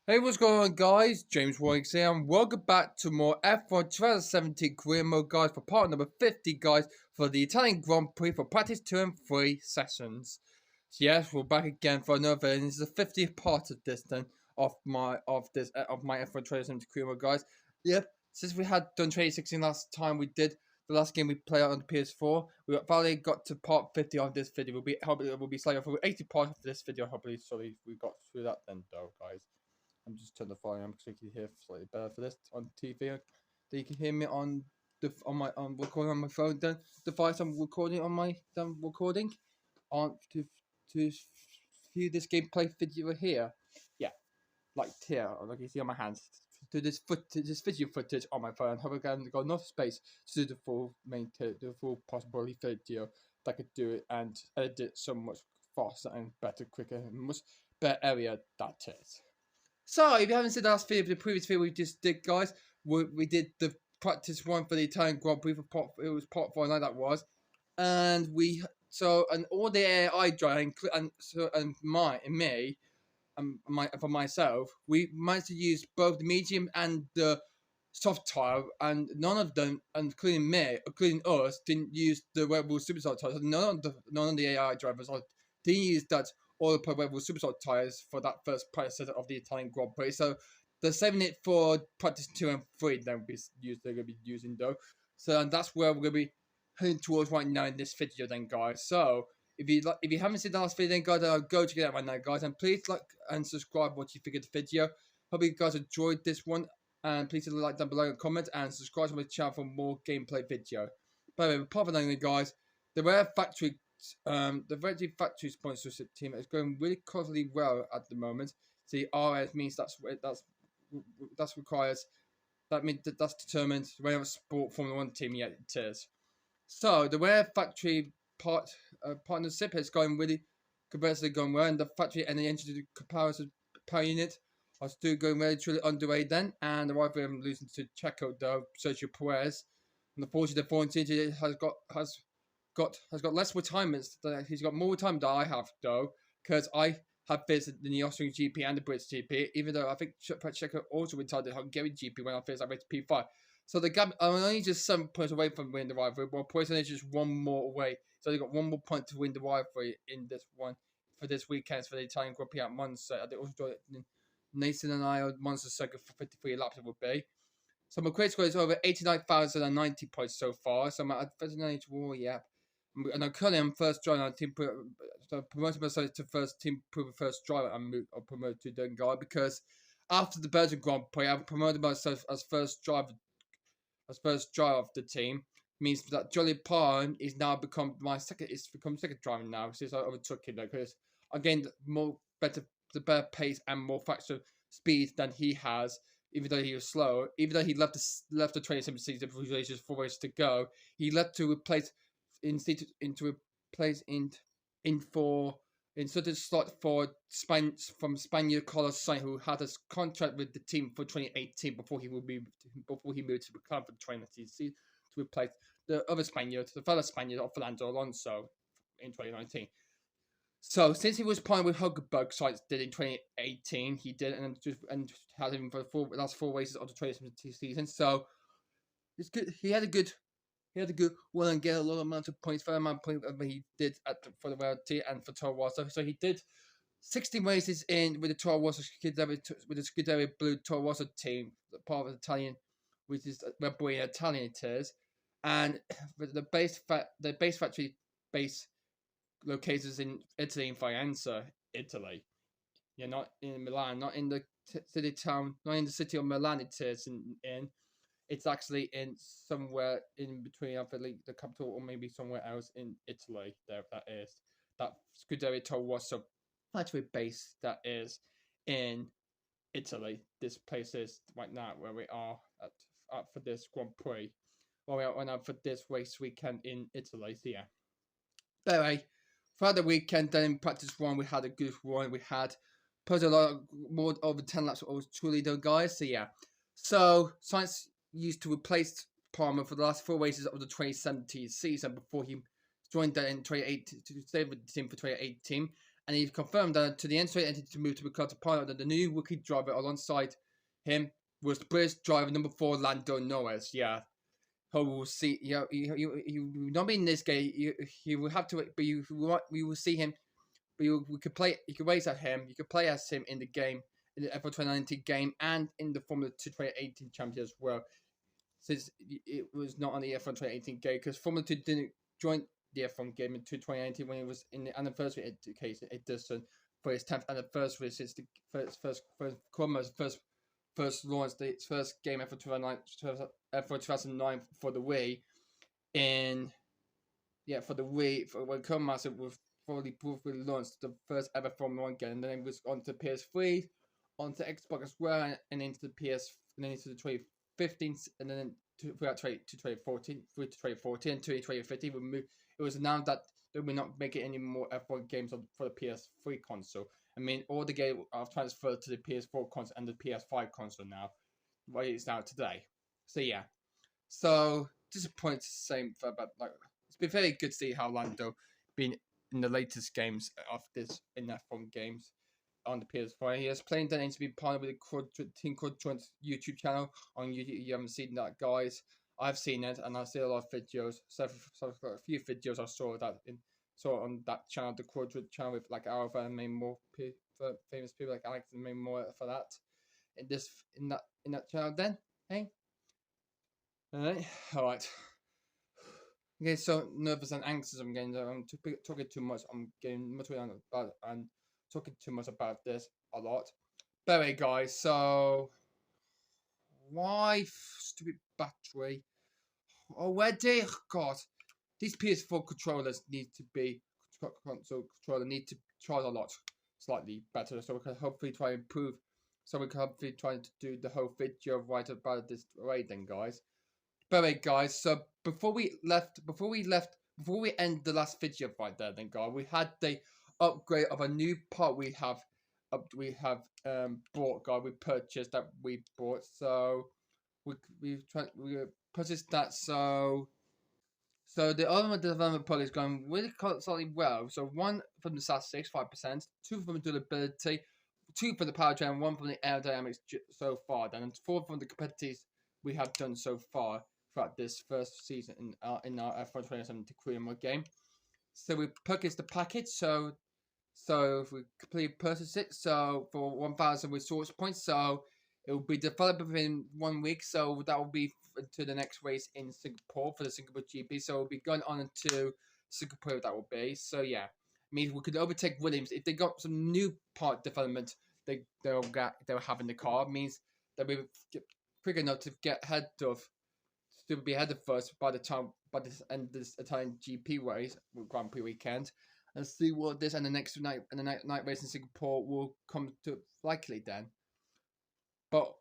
Hey, what's going on, guys? James Warwick here, and welcome back to more F1 2017 Career Mode, guys, for part number 50, guys, for the Italian Grand Prix for practice 2 and 3 sessions. So yes, we're back again for another, and this is the 50th part of this then of my F1 2017 Career Mode, guys. Yep, since we had done 2016 last time, we did the last game we played on the PS4. We finally got to part 50 of this video. We'll be slightly over 80 parts of this video. Hopefully, sorry we got through that then, though, guys. I'm just turn the volume so you can hear slightly better for this on TV. So you can hear me on my recording on my phone. The device I'm recording on my recording on to view this gameplay video here. Yeah, like here, like you see on my hands. To this video footage on my phone. However, I've got enough space to do the full possible video that I could do it and edit it so much faster and better, quicker, and much better area that is. So, if you haven't seen the last video, the previous video we just did, guys, we did the practice one for the Italian Grand Prix for it was part 4 like that was, and and all the AI driving and for myself, we managed to use both the medium and the soft tire, and none of them, including us, didn't use the Red Bull Superstar tires. None of the AI drivers didn't use that all the Red Bull Superstar tires for that first practice of the Italian Grand Prix. So they're saving it for practice 2 and 3. They're going to be using though. So and that's where we're going to be heading towards right now in this video, then, guys. So if you haven't seen the last video, then guys, I'll go check it out right now, guys. And please like and subscribe what you think of the video. Hope you guys enjoyed this one. And please leave a like down below and comment and subscribe to my channel for more gameplay video. By the way, apart from that, guys, the Rare Factory factory sponsorship team is going really closely well at the moment. See, RS means that's requires that means that's determined whenever sport Formula 1 team yet it is. So the Rare Factory partnership is going really conversely going well, and the factory and the engine comparison power unit are still going very truly underway then, and the rivalry I'm losing to Checo though, Sergio Perez. And unfortunately the foreign team has got less retirements. He's got more retirement than I have though, because I have visited the Austrian GP and the British GP, even though I think Checo also retired the Hungarian GP when I first rated P5. So the gap, I'm only just 7 points away from winning the rivalry, while Perez is just one more away. So they got one more point to win the rivalry in this one for this weekend for the Italian Grand Prix at Monza. They also Nathan and I on Monza circuit for 53 laps it would be. So my credit score is over 89,090 points so far. So I'm at 39 yeah. And I'm currently on first driver on team. So promoting myself to first team first driver. I'm promoted to the guy because after the Belgian Grand Prix, I've promoted myself as first driver of the team. Means that Jolly Parn is now become second driver now since I overtook him. Because again, the better pace and more factor speed than he has. Even though he was slow, even though he left the 2017 season before he just 4 races to go, he left to replace in certain slot for Spaniard Carlos Sainz, who had a contract with the team for 2018 before he moved to become for the 2019 season to replace the other Spaniard, the fellow Spaniard of Fernando Alonso in 2019. So since he was partnered with Huckenberg Sites did in 2018, he did and had him for the last 4 races of the 2017 season. So it's good. He had a good one and get a lot amount of points, fair amount of points that he did for the World and for Toro Rosso. So he did 16 races in with the Toro Rosso with the Scuderia Blue Toro Rosso team, part of the Italian, which is Red Bull Italian it is, and the base factory base located in Italy, in Firenze, Italy. Yeah, not in Milan, not in the city of Milan. It is in. It's actually in somewhere in between, I believe, the capital or maybe somewhere else in Italy. There, that is that Scuderia Toro Rosso factory base that is in Italy. This place is right now where we are at for this Grand Prix. Where we are right now for this race weekend in Italy. So yeah. Anyway, throughout the weekend, then in practice 1, we had a good run. We had put a lot more over 10 laps of truly though, guys. So yeah. So Science used to replace Palmer for the last 4 races of the 2017 season before he joined that in 2018 to stay with the team for 2018. and he confirmed that to the end straight entity to move to become a pilot that the new rookie driver alongside him was the British driver number 4 Lando Norris. Yeah, who will see. You not be in this game. You will have to, but we will see him. But we could play. You could race at him. You could play as him in the game, in the F1 2019 game, and in the Formula 2 2018 Championship as well. Since it was not on the F1 2018 game, because Formula 2 didn't join the F1 game in 2019 when it was in the anniversary education edition for its 10th anniversary since the first launched its first game F1 2009 for the Wii for the Wii when Codemaster was fully launched the first ever Formula 1 game, and then it was onto PS3, onto Xbox as well, and into the and then into the 2015, and then throughout to 2014, through to 2014 and 2015, it was announced that they will not make it any more F1 games for the PS3 console. I mean, all the games are transferred to the PS4 console and the PS5 console now, what it's now today. So yeah, so disappointed to say about it's been very good to see how Lando been in the latest games of this in F1 games on the PS4. He has played that to be part of the Team Quadrant YouTube channel on YouTube. You haven't seen that, guys. I've seen it, and I've seen a lot of videos. So a few videos I saw on that channel, the Quadrant channel, with like Alva and many more famous people like Alex and many more for that in that channel. Then, hey, all right. Okay, so nervous and anxious. I'm talking too much. I'm getting much about and talking too much about this a lot. But anyway, guys. So why stupid battery already? God, these PS4 controllers need to be need to charge a lot slightly better, so we can hopefully try and improve. So we can hopefully try to do the whole video right about this right then, guys. But anyway, guys, so before we end the last video right there, then, guys, we had the upgrade of a new part we have bought, guys. We purchased that we bought, so we purchased that. So the other development part is going really slightly well. So one from the SAS 5%, 2 from the durability, 2 from the powertrain, 1 from the aerodynamics so far. Then and 4 from the competitors we have done so far throughout this first season in our F1 2017 Korean mode game. So we purchased the package. So if we completely purchase it, so for 1,000 resource points, so it will be developed within 1 week. So that will be to the next race in Singapore for the Singapore GP. So we'll be going on into Singapore. That will be. So yeah, I mean we could overtake Williams if they got some new part development. They'll have in the car. It means that we get quick enough to get ahead of. To be ahead of us by this end of this Italian GP race, Grand Prix weekend, and see what this and the next night race in Singapore will come to likely then. But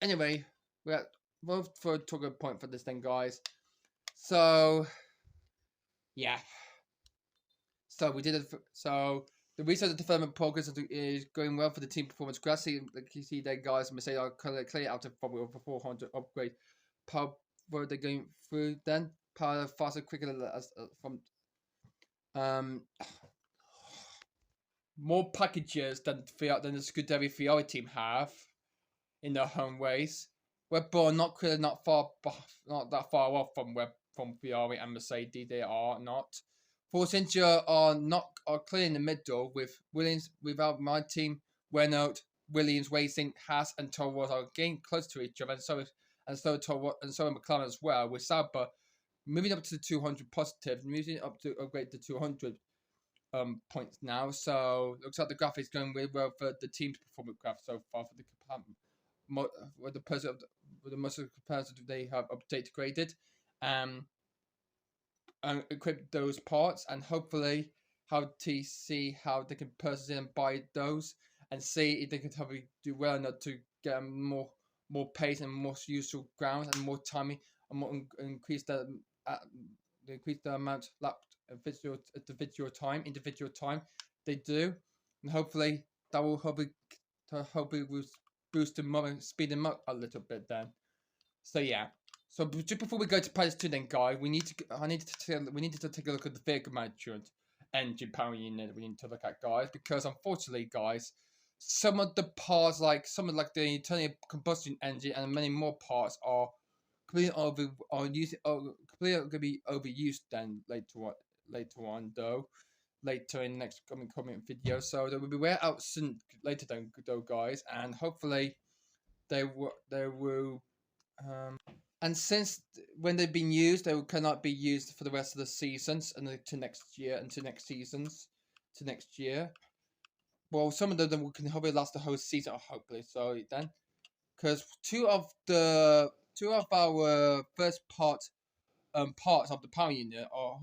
anyway, we're both for a talking point for this thing, guys. So yeah, so we did it. So the research and development progress is going well for the team performance. Grassy, like you see there, guys. Mercedes are clearly out of probably over 400 upgrade. Where they're going through then power faster quicker from more packages than the Scuderia Fiori team have in their home race. Red Bull not that far off from Fiori and Mercedes. They are not. Force India are clear in the middle with Williams without my team. Renault, Williams Racing, Haas and Toro are getting close to each other, and so McLaren as well, with Sauber moving up to the 200 positive, moving up to upgrade to 200 points now. So looks like the graphics going really well for the team's performance graph so far for the muscle comparison they have graded and equip those parts, and hopefully how to see how they can purchase and buy those and see if they can probably do well enough to get more pace and more useful ground and more timing and more increase the amount lap individual time they do, and hopefully that will boost them up and speed them up a little bit then. So yeah. So just before we go to Prix 2 then, guys, we needed to take a look at the vehicle management engine power unit we need to look at, guys, because unfortunately, guys, some of the parts, like the internal combustion engine and many more parts, are completely completely going to be overused then later on though. Later in the next coming video, so they will be wear out soon later though, guys, and hopefully they will and since when they've been used, they cannot be used for the rest of the seasons and to next year and to next seasons to next year. Well, some of them can hopefully last the whole season, hopefully. So then, because two of our first parts of the power unit are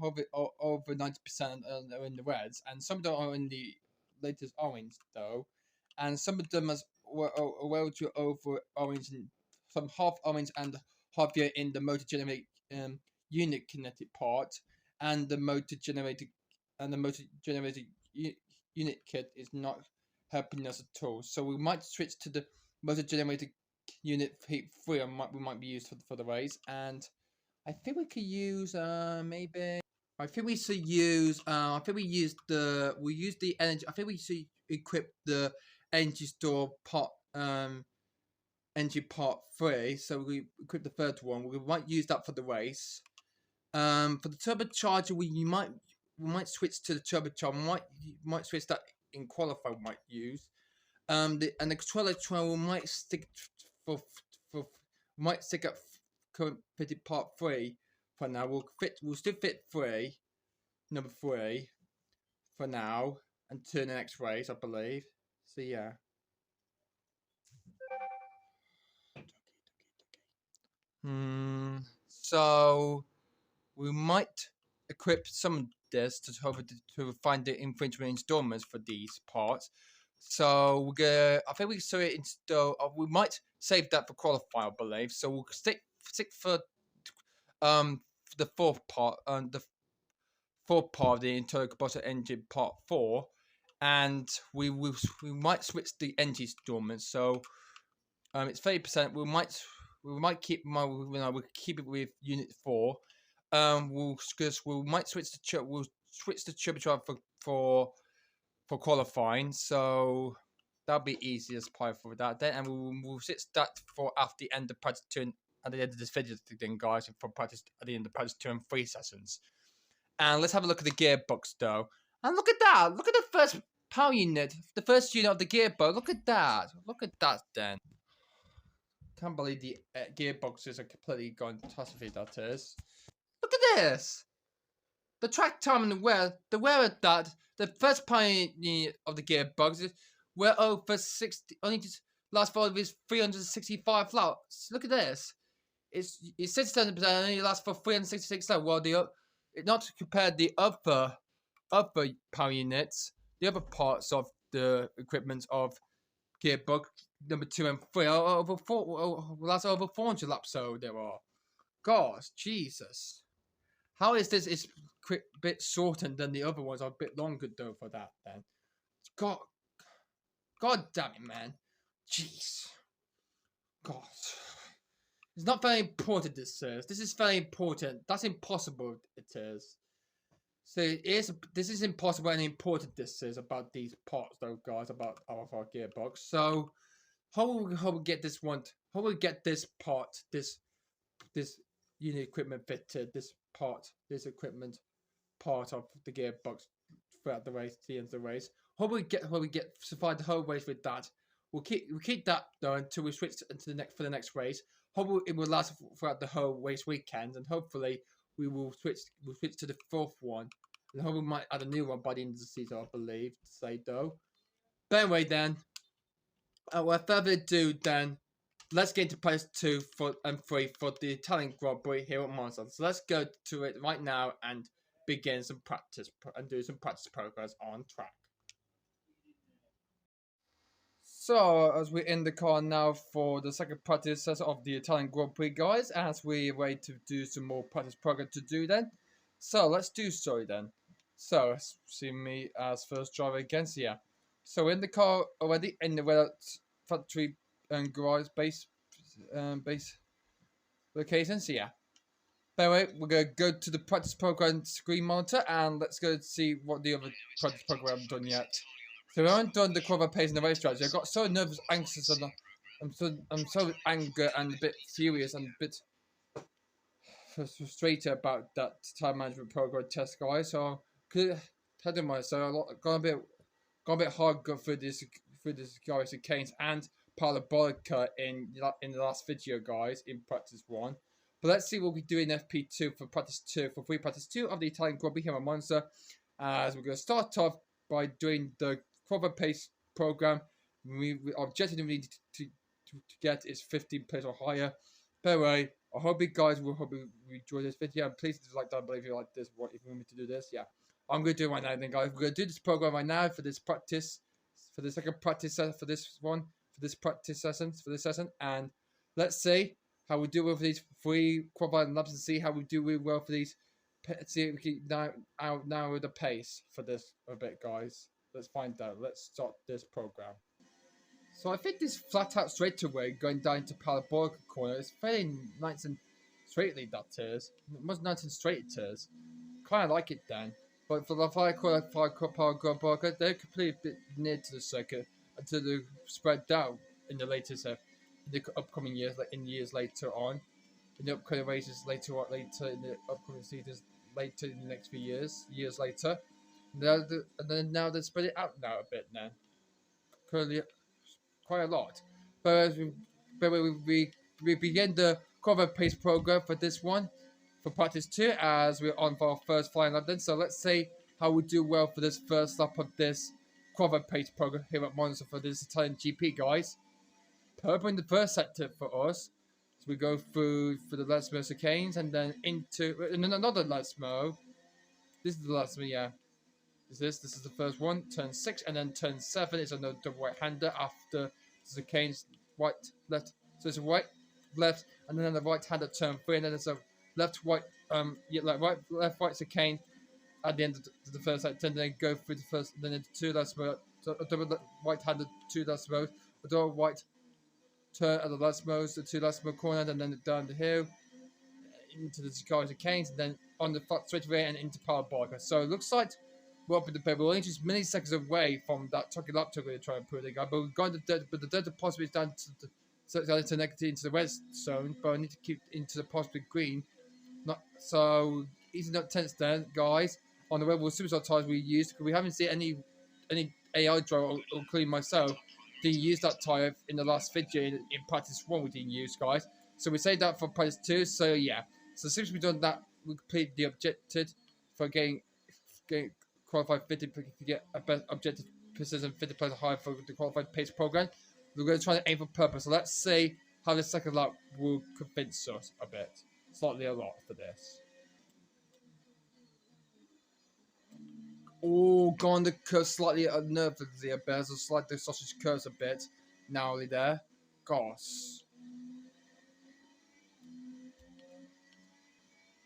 over 90% are in the reds, and some of them are in the latest orange though, and some of them were well to over orange and some half orange and half yellow in the motor generated unit kinetic part, and the motor generated unit kit is not helping us at all. So we might switch to the motor generated unit heat 3, and we might be used for the race. And I think we could use maybe. I think we should use. I think we use the energy. I think we should equip the energy store part. Energy part 3. So we equip the third one. We might use that for the race. For the turbocharger, we might switch to the turbocharger. We might switch that in qualify. We might use. And the control electronic we might stick at current fitted part 3 for now. We'll still fit 3, number 3 for now until the next race, I believe. So yeah. So we might equip some of this to find the infringement installments for these parts. So I think we saw it install. We might save that for qualify, I believe. So we'll stick for the fourth part, the fourth part of the internal combustion engine part 4, and we might switch the engine installments. So it's 30%. We might keep we'll keep it with unit 4. We might switch the turbocharger for qualifying. So that'll be easiest part for that. Then, and we'll switch that for after the end of practice 2 at the end of this video, then, guys, for practice at the end of practice 2 and 3 sessions. And let's have a look at the gearbox though. And look at that! Look at the first power unit, the first unit of the gearbox. Look at that! Look at that then. Can't believe the gearboxes are completely gone catastrophe, that is. Look at this! The track time and the wear of that, the first power unit of the gearbox were over 60, only just last for is 365 laps. Look at this. It says 10% only lasts for 366 laps. Well, not to compare the other power units, the other parts of the equipment of gearbox number 2 and 3 are last over 400 laps. So there are. Gosh, Jesus. How is this? It's a bit shorter than the other ones. Are a bit longer though for that. Then, God damn it, man. Jeez. God. It's not very important. This is very important. That's impossible. It is. So this is impossible and important. This is about these parts though, guys. About our gearbox. So how will we get this one? How will we get this part? This unit equipment fitted. This equipment part of the gearbox throughout the race, the end of the race. How will we survive the whole race with that? We'll keep that though until we switch into the next race. Hopefully it will last throughout the whole race weekend, and hopefully we'll switch to the fourth one, and hopefully we might add a new one by the end of the season, I believe. To say though. But anyway, then, without further ado, then let's get into place 2 and 3 for the Italian Grand Prix here at Monza. So let's go to it right now and begin some practice and do some practice progress on track. So, as we're in the car now for the second practice session of the Italian Grand Prix, guys, as we wait to do some more practice progress to do then. So, let's do so then. So, see me as first driver again, so yeah. So, in the car already in the factory and garage base location, so yeah. Anyway, we're going to go to the practice program screen monitor and let's go see what the other practice program have done yet. So we haven't done the qualified pace and the race strategy. I got so nervous, anxious, and I'm so angry and a bit furious and a bit frustrated about that time management program test, guys. So I don't mind. So I got a bit hard go through this guys and Canes and Parabolica in the last video, guys, in practice 1. But let's see what we do in FP2 for practice 2, for free practice 2 of the Italian Grand Prix Hero Monster. As we're going to start off by doing the qualified pace program. Our objective we need to get is 15 place or higher. By the way, I hope you guys will enjoy this video. And please like that below if you like this. What if you want me to do this? Yeah, I'm going to do it right now. Then, guys, we're going to do this program right now for this practice, for the second practice session, for this session. And let's see how we do with these 3 qualified laps and see how we do really well for these. See if we can narrow the pace for this a bit, guys. Let's find out. Let's start this program. So I think this flat out straightaway going down to Parabolica corner is fairly nice and straightly, that is. It was nice and straight it is. Kind of like it then. But for the fire Parabolica, they're completely a bit near to the circuit until they spread out in the latest, in the upcoming years, like in years later on. In the upcoming races later in the upcoming seasons, later in the next few years later. Now they spread it out now a bit now. Currently, quite a lot. But we begin the cover pace program for this one, for practice 2, as we're on for our first flying lap then. So let's see how we do well for this first lap of this cover pace program here at Monza for this Italian GP, guys. Purple in the first sector for us. So we go through for the Lesmo Chicanes and then into another Lesmo. This is the Lesmo, yeah. This is the first one, turn 6, and then turn 7 is another double right-hander after the Chicanes right left. So it's a right left, and then the right-hander turn 3, and then there's a left right right chicane at the end of the first sector, and then go through the first, then into 2 Lesmo, so a double right-hander 2 Lesmo, a double right turn at the Lesmos, the 2 Lesmo corner, and then down the hill into the Chicanes, and then on the straight away and into Parabolica. So it looks like we're up in the paper. We're only just milliseconds away from that Toki lap we're going to try and put it, but we've got the delta possibly is down to negative into the red zone, but I need to keep into the positive green. Not so easy, not tense then, guys. On the Red Bull Superstar tires we used, because we haven't seen any AI driver, or including myself, didn't use that tire in the last video in practice 1. We didn't use, guys. So we saved that for practice 2. So yeah. So since we've done that, we completed the objective for getting qualified 50 to get a best objective precision 50 plus high for the qualified pace program. We're going to try to aim for purpose. So let's see how the second lap will convince us a bit. Slightly a lot for this. Oh, gone the curve slightly nervously a bit. So slightly the sausage curves a bit. Narrowly there. Gosh.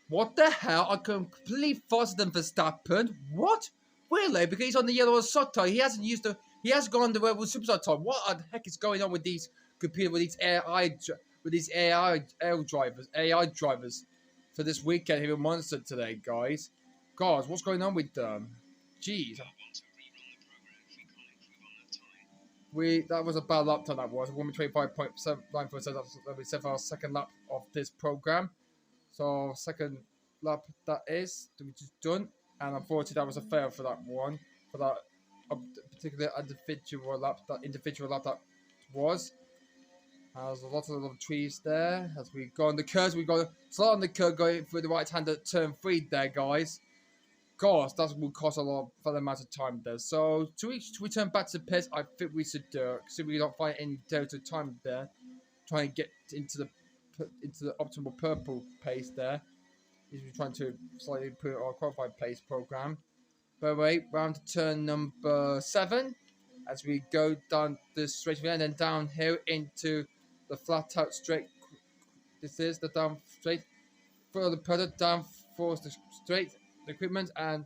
What the hell? I completely faster than Verstappen. What? Really? Because he's on the yellow sock tire. He hasn't used the. He has gone on the Red Bull Superstar tire. What the heck is going on with these AI drivers for this weekend here in Monster today, guys? Guys, what's going on with them? Jeez. That was a bad lap time. That was 1:25.947. We set for our second lap of this program. So second lap that is we just done, and unfortunately that was a fail for that one, for that particular individual lap that was. There's a lot of trees there as we go on the curves. We got slow on the curve going through the right hand at turn 3 there, guys. Gosh, that will cost a lot for the amount of time there. So to return back to the pit, I think we should see if we don't find any delta time there. Try and get into the optimal purple pace there. We're trying to slightly improve our qualified pace program. By the way, round to turn number 7 as we go down this straight and then downhill into the flat out straight. This is the down straight for the pedal, down force the straight the equipment, and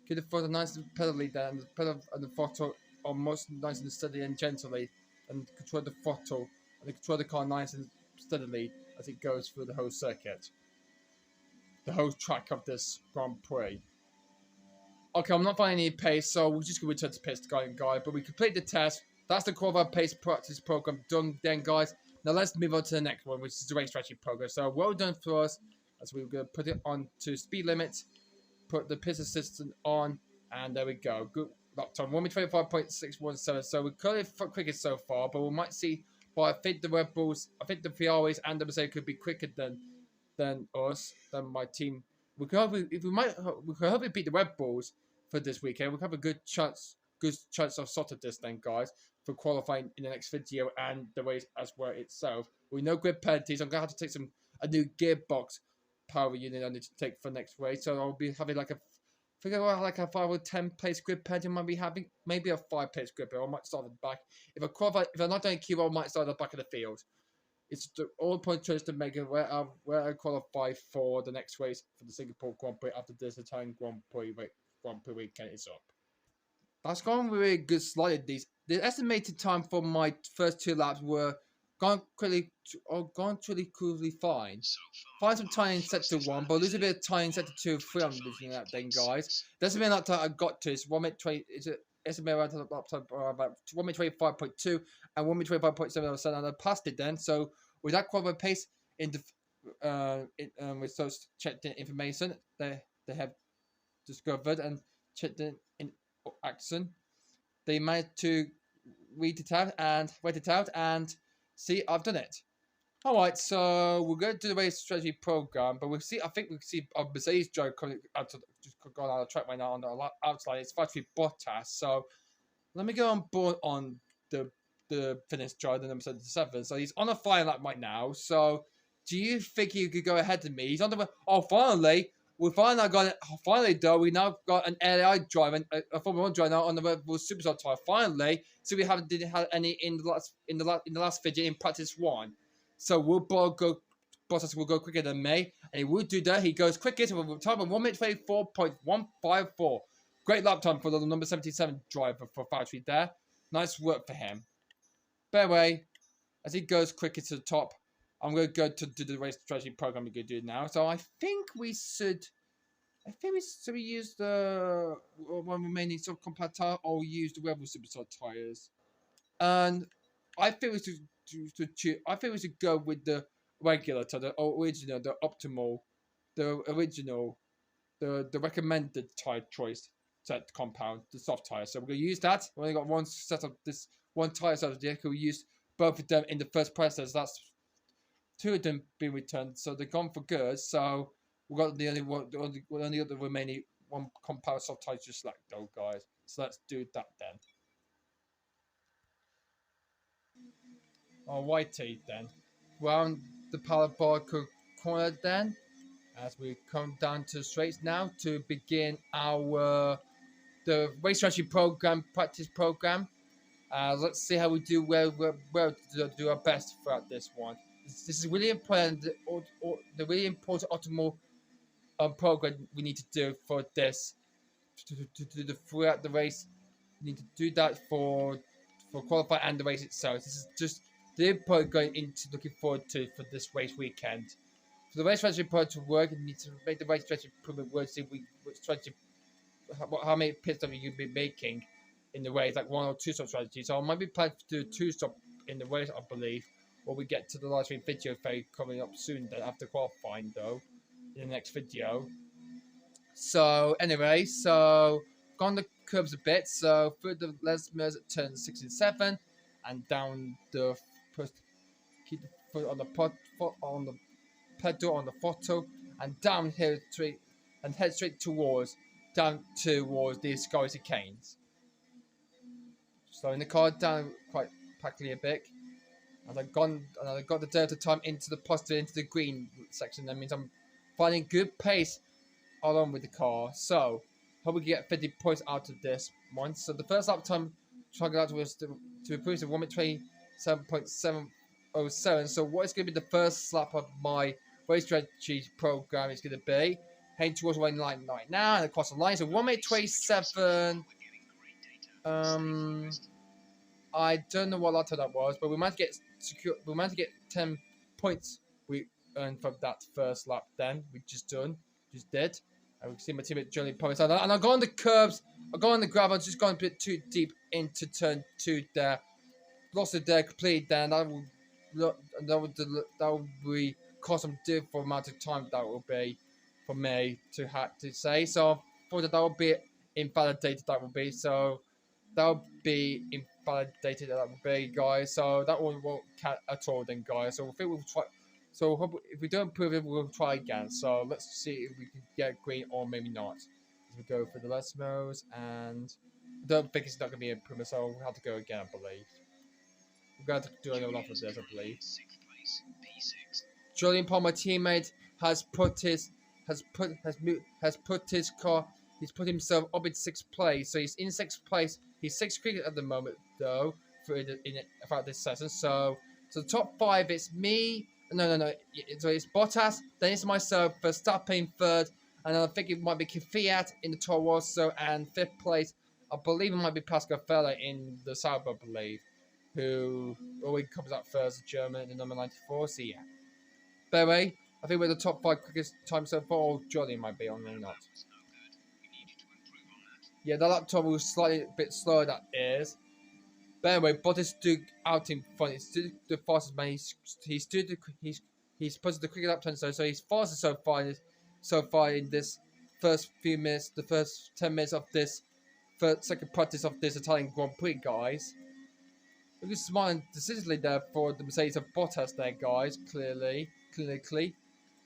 keep the foot nice and pedally there, and the pedal and the throttle are most nice and steady and gently, and control the throttle and control the car nice and steadily as it goes through the whole circuit. the whole track of this Grand Prix. Okay, I'm not finding any pace, so we're just going to return to pits, guys. But we complete the test. That's the core of our pace practice program done then, guys. Now let's move on to the next one, which is the race strategy program. So well done for us, as we're going to put it on to speed limits, put the pit assistant on, and there we go. Good lap time, 1:25.617. So we're currently quickest so far, but we might see. But I think the Red Bulls, I think the Ferraris and the Mercedes could be quicker than us, than my team. We could hopefully beat the Red Bulls for this weekend. We could have a good chance of sorting this then, guys, for qualifying in the next video and the race as well itself. We know grid penalties. I'm gonna have to take a new gearbox power unit I need to take for next race. So I'll be having like a 5 or 10 place grid penalty. I might be having maybe a 5 place grid, but I might start at the back. If I'm not doing Q, I might start at the back of the field. It's all point choice to make it where I qualify for the next race for the Singapore Grand Prix after this Italian Grand Prix weekend is up. That's gone really good slightly. The estimated time for my first 2 laps were gone really fine. Find some time in sector 1, but lose a bit of time in sector 2 and 3. I'm losing that then, guys. The estimated lap time I got to is 1 minute 20. It's an estimated lap time about 1 minute 25.2 and 1 minute 25.7, and I passed it then. So with that qualified pace in the with those checked in information they have discovered and checked in action, they managed to wait it out and see I've done it. Alright, so we're going to do the race strategy program, but I think we see a Mercedes driver coming out just gone out of the track right now on the outside. It's factory Bottas, so let me go on board on the finished driver, number 77. So he's on a fine lap right now. So do you think he could go ahead of me? He's on the. Oh, finally. We finally got it. Finally, though, we now got an AI driver, a Formula 1 driver now on the Red Bull Superstar tyre. Finally, so we didn't have any in the last video in practice 1. So Bottas will go quicker than me, and he will do that. He goes quickest with a time of 1:24.154. Great lap time for the number 77 driver for factory there. Nice work for him. By the way, as he goes quicker to the top, I'm going to go to do the race strategy program we're going to do now. So I think we should use the one remaining subcompact tire or use the Red Bull Superstar tires. And I think we should go with the regular tire, the original, the optimal, the original, the recommended tire choice set compound, the soft tire. So we're going to use that. We only got one set of this. One tire set of the vehicle. We used both of them in the first process. That's 2 of them being returned, so they're gone for good. So we've got the only other remaining one compound soft tire just left, though, guys. So let's do that then. Alrighty then. Round the parabolic corner then, as we come down to the straights now to begin the race strategy program practice program. Let's see how we do. We'll do our best throughout this one. This is really important. The really important optimal program we need to do for this to do throughout the race. We need to do that for qualify and the race itself. This is just the input going into looking forward to for this race weekend. For the race strategy part to work, you need to make the race strategy improvement work. See how many pit stops you'll be making in the race, like 1 or 2 stop strategy. So I might be planning to do 2 stop in the race, I believe, or we get to the live stream video phase coming up soon. Then after qualifying, though, in the next video. So anyway, gone the curves a bit. So through the Lesmers at turn 6 and 7, and down the keep the foot on the pedal on the throttle, and down here and head straight down towards the Sky Canes. Slowing the car down quite practically a bit. And I got the delta time into the green section. That means I'm finding good pace along with the car. So hope we can get 50 points out of this one. So the first lap time target out was to improve to 1:27.707. So what is going to be the first lap of my race strategy program is going to be heading towards the line right now and across the line. So 1:27. I don't know what lap that was, but we managed to get 10 points we earned from that first lap. Then we just done. just did. And we can see my teammate Julian Thomas. And I got on the curbs. I got on the gravel. I just got a bit too deep into turn 2 there. Lost it there completely there. And that would be cost some different amount of time that would be for me to have to say. So for that would be invalidated, that would be. So that would be invalidated, that would be, guys. So that one won't count at all then, guys. So I think we'll try. So if we don't prove it, we'll try again. So let's see if we can get green or maybe not. As we go for the last modes, and I don't think it's not going to be a improvement, so we'll have to go again, I believe. We're going to do another lot of this, I believe. Julian Paul, my teammate, has put himself up in 6th place. So he's in 6th place. He's 6th cricket at the moment, though, about this session. So the top 5 is me. No. So it's Bottas, then it's myself, Verstappen 3rd, and I think it might be Fiat in the Toro Rosso, and 5th place, I believe it might be Pascal Fella in the Sauber, I believe, who always comes out first, German, in number 94, so yeah. By the way, I think we're the top 5 quickest time so far, or Jolly might be on, maybe not. Yeah, the laptop was slightly a bit slower, that is. But anyway, Bottas stood out in front. He stood the fastest man. He's posted the quickest lap time, so he's fastest so far in this first few minutes, the first 10 minutes of this second practice of this Italian Grand Prix, guys. Look at smiling decisively there for the Mercedes of Bottas there, guys. Clinically.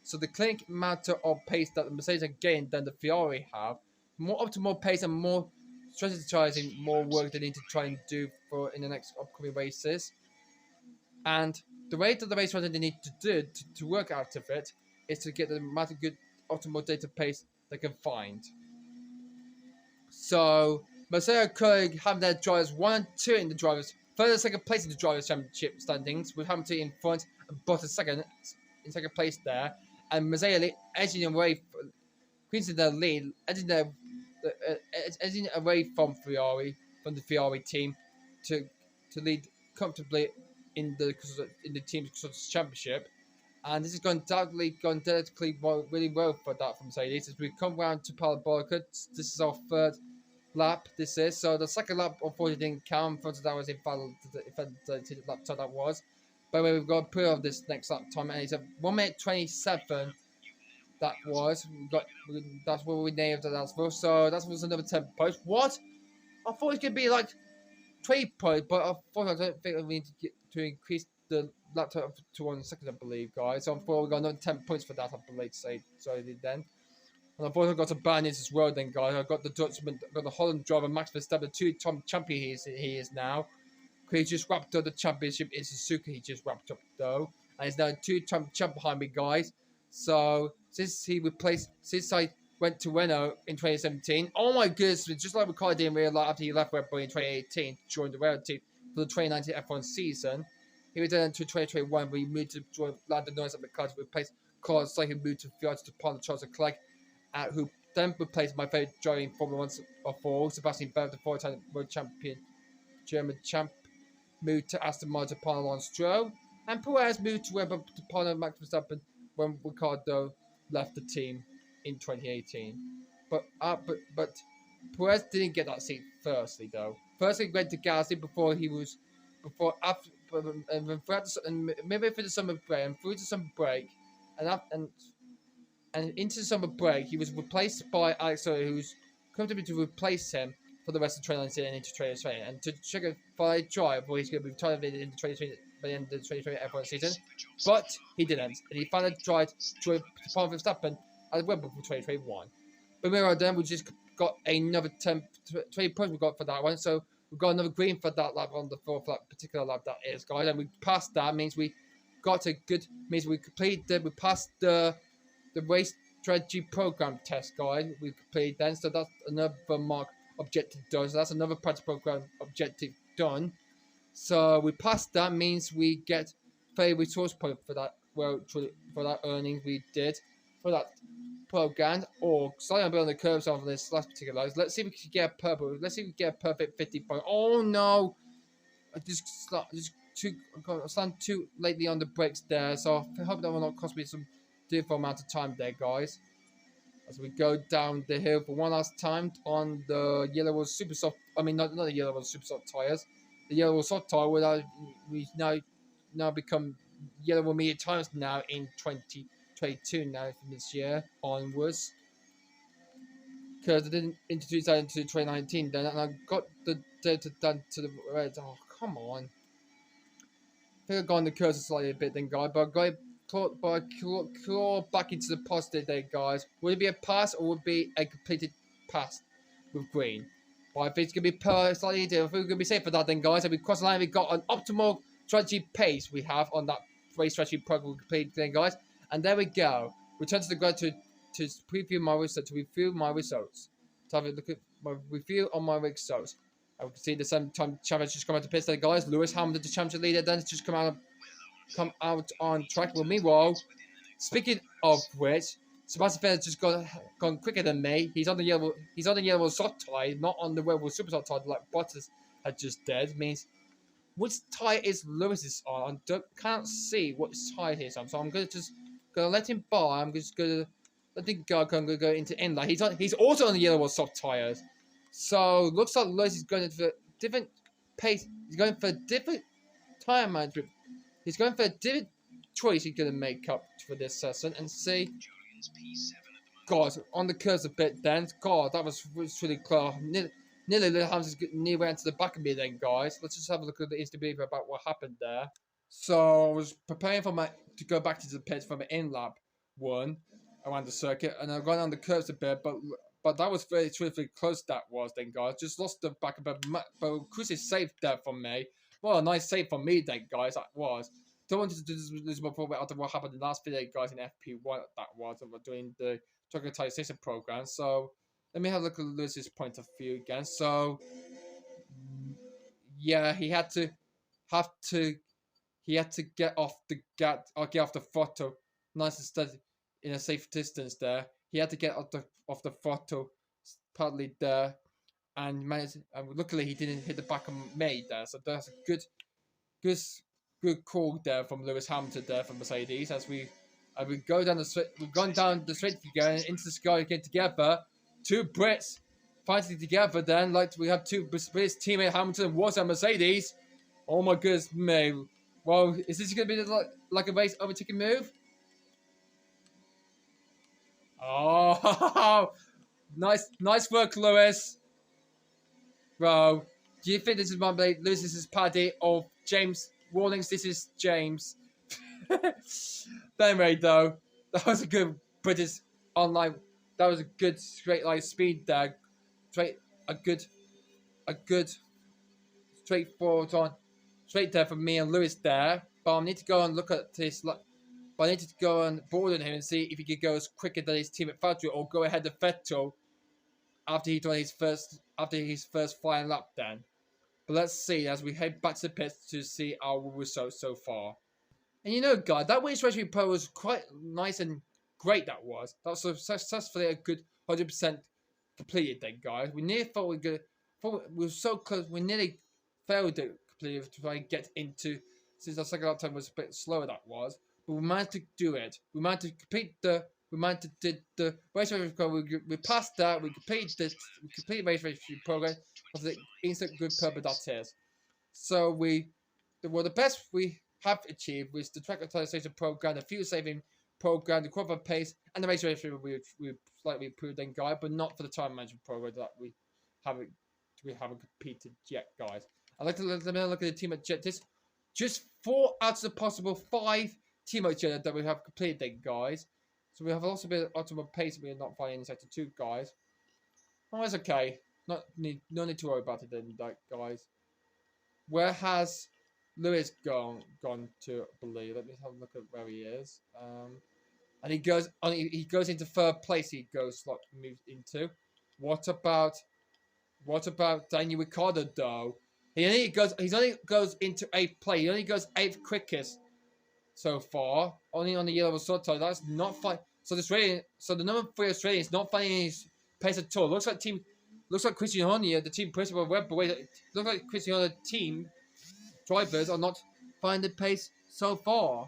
So the clinic matter of pace that the Mercedes are gained than the Ferrari have. More optimal pace and more strategizing, more work they need to try and do for in the next upcoming races. And the way that the race strategy they need to do to work out of it is to get the amount of good optimal data pace they can find. So Mercedes could have their drivers 1 and 2 in the drivers, third and second place in the drivers' championship standings, with Hamilton in front and Bottas in second place there, and Mercedes edging away, increasing their lead, edging away from the Ferrari team, to lead comfortably in the team's championship. And this is going delicately really well for that from Mercedes. As we come round to Parabolica, this is our 3rd lap. So the second lap unfortunately didn't count. That was invalidated lap time, that was. But we've got to put on this next lap time, and it's a 1 minute 27. That was. That's what we named it as well. So that was another 10 points. What? I thought it was gonna be like 20 points, but I don't think we need to increase the lap time to 1 second, I believe, guys. So I thought we got another 10 points for that, I believe. So I did then. And I thought I got a ban as well then, guys. I got the Dutchman, got the Holland driver, Max Verstappen, 2-time champion he is now. He just wrapped up the championship in Suzuka. He just wrapped up, though. And he's now 2-time champ behind me, guys. So since I went to Renault in 2017, oh my goodness, just like Ricciardo didn't realize after he left Red Bull in 2018 to join the Renault team for the 2019 F1 season, he returned to 2021 where he moved to join Lando Norris at McLaren to replace Carlos Sainz, who moved to Fiat to partner Charles Leclerc, who then replaced my favourite driver in Formula 1 4, Sebastian Vettel, the 4-time world champion, German champ, moved to Aston Martin to partner Lance Stroll, and Perez moved to Red Bull to partner Max Verstappen when Ricciardo left the team in 2018. But Perez didn't get that seat firstly, though. Firstly, he went to Gasly maybe for the summer break, and through the summer break, and into the summer break, he was replaced by Alex Sowell, who's come to be to replace him for the rest of 2019 and into 2020, and to check a final drive where he's going to be retired in 2020 by the end of the 2020 F1 season. But he didn't, and he finally tried to partner with Verstappen at Red Bull for 2021. But then we just got another 20 points we got for that one, so we've got another green for that lap on the 4th lap, particular lap that is, guys, and we passed that. Means we passed the race strategy program test, guys. We completed then, so that's another mark objective done. So that's another practice program objective done. So we passed that, means we get fair resource point for that. Well, for that earnings we did for that program, or slightly on the curves of this last particular lives. Let's see if we can get a purple. Let's see if we can get a perfect 50 point. Oh no! I slammed too lately on the brakes there, so I hope that will not cost me some different amount of time there, guys. as we go down the hill for one last time on the yellow super soft. I mean, not the yellow super soft tires. The yellow soft tire we now become yellow medium tires now in 2022 now from this year onwards. Because I didn't introduce that into 2019 then, and I got the data done to the red. Oh, come on. I think I've gone the cursor slightly a bit then, guys, but I got it claw back into the positive there, guys. Would it be a pass or would it be a completed pass with green? But I think it's going to be slightly different. I think we're going to be safe for that then, guys. And we cross the line, we got an optimal strategy pace we have on that race strategy program we completed then, guys. And there we go. Return to the grid to preview my results, to review my results. To have a look at my review on my results. I can see the same time champions just come out to pits there, guys. Lewis Hamilton, the championship leader, then just come out on track. Well, meanwhile, speaking of which, Sebastian Vettel's just gone quicker than me. He's on the yellow soft tire, not on the red super soft tire like Bottas had just did. Means which tire is Lewis's on? I can't see what tire he is on, so I'm gonna let him by. I'm just gonna let him go. I'm gonna go into inline. He's also on the yellow soft tires. So looks like Lewis is going for a different pace. He's going for a different tire management. He's going for a different choice he's going to make up for this session and see. God, on the curves a bit then. God, that was really close. Nearly Little Ham's near went to the back of me then, guys. Let's just have a look at the Insta about what happened there. So I was preparing to go back to the pits for my in-lap one around the circuit, and I've gone on the curves a bit, but that was very close. That was then, guys. Just lost the back a bit, but Chris is safe there for me. Well, a nice save for me then, guys. That was. Don't want to do this before after what happened in the last video, guys, in FP1. That was we're doing the Chocolatization program. So let me have a look at Lewis's point of view again. So yeah, he had to get off the throttle, nice and steady in a safe distance there. He had to get off the throttle partly there, and managed. And luckily, he didn't hit the back of me there. So that's a good call there from Lewis Hamilton there from Mercedes. As we go down the straight, we've gone down the straight again into the sky again together. Two Brits fighting together. Then like we have two Brits teammate Hamilton was a Mercedes. Oh my goodness me. Well, is this going to be like a race overtaking move? Oh, nice work, Lewis. Bro, do you think this is Lewis? This is Paddy or James Rawlings? This is James. Anyway, though, that was a good British online. That was a good straight line speed there. A good straightforward on. Straight there for me and Lewis there, but I need to go and look at this. But I need to go and board him and see if he could go as quicker than his team at Vettel or go ahead of Vettel after he done his first flying lap. Then, but let's see as we head back to the pits to see our results so far. And you know, guys, that race strategy pro was quite nice and great. That was successfully a good 100% completed. Then, guys, we nearly thought we were so close. We nearly failed it. To try and get into, since our second lap time was a bit slower, that was, but we managed to do it. We managed to complete the race program. We passed that. We completed the race program of the instant good purpose that is. So the best we have achieved was the track optimization program, the fuel saving program, the qualified pace, and the race we slightly improved then, guys, but not for the time management program that we haven't completed yet, guys. I'd like to look at the team objectives. Just 4 out of the possible 5 team objectives that we have completed then, guys. So we have also been optimal pace. We are not finding in sector 2, guys. Oh, that's okay. No need to worry about it then, guys. Where has Lewis gone to, I believe? Let me have a look at where he is. And he goes into 3rd place. Moves into. What about Daniel Ricciardo though? He only goes into 8th place. He only goes 8th quickest so far. Only on the yellow sort. That's not fine. So the number 3 Australian is not finding his pace at all. Looks like Christian Horner, the team principal web boy. Looks like Christian Horner team drivers are not finding the pace so far.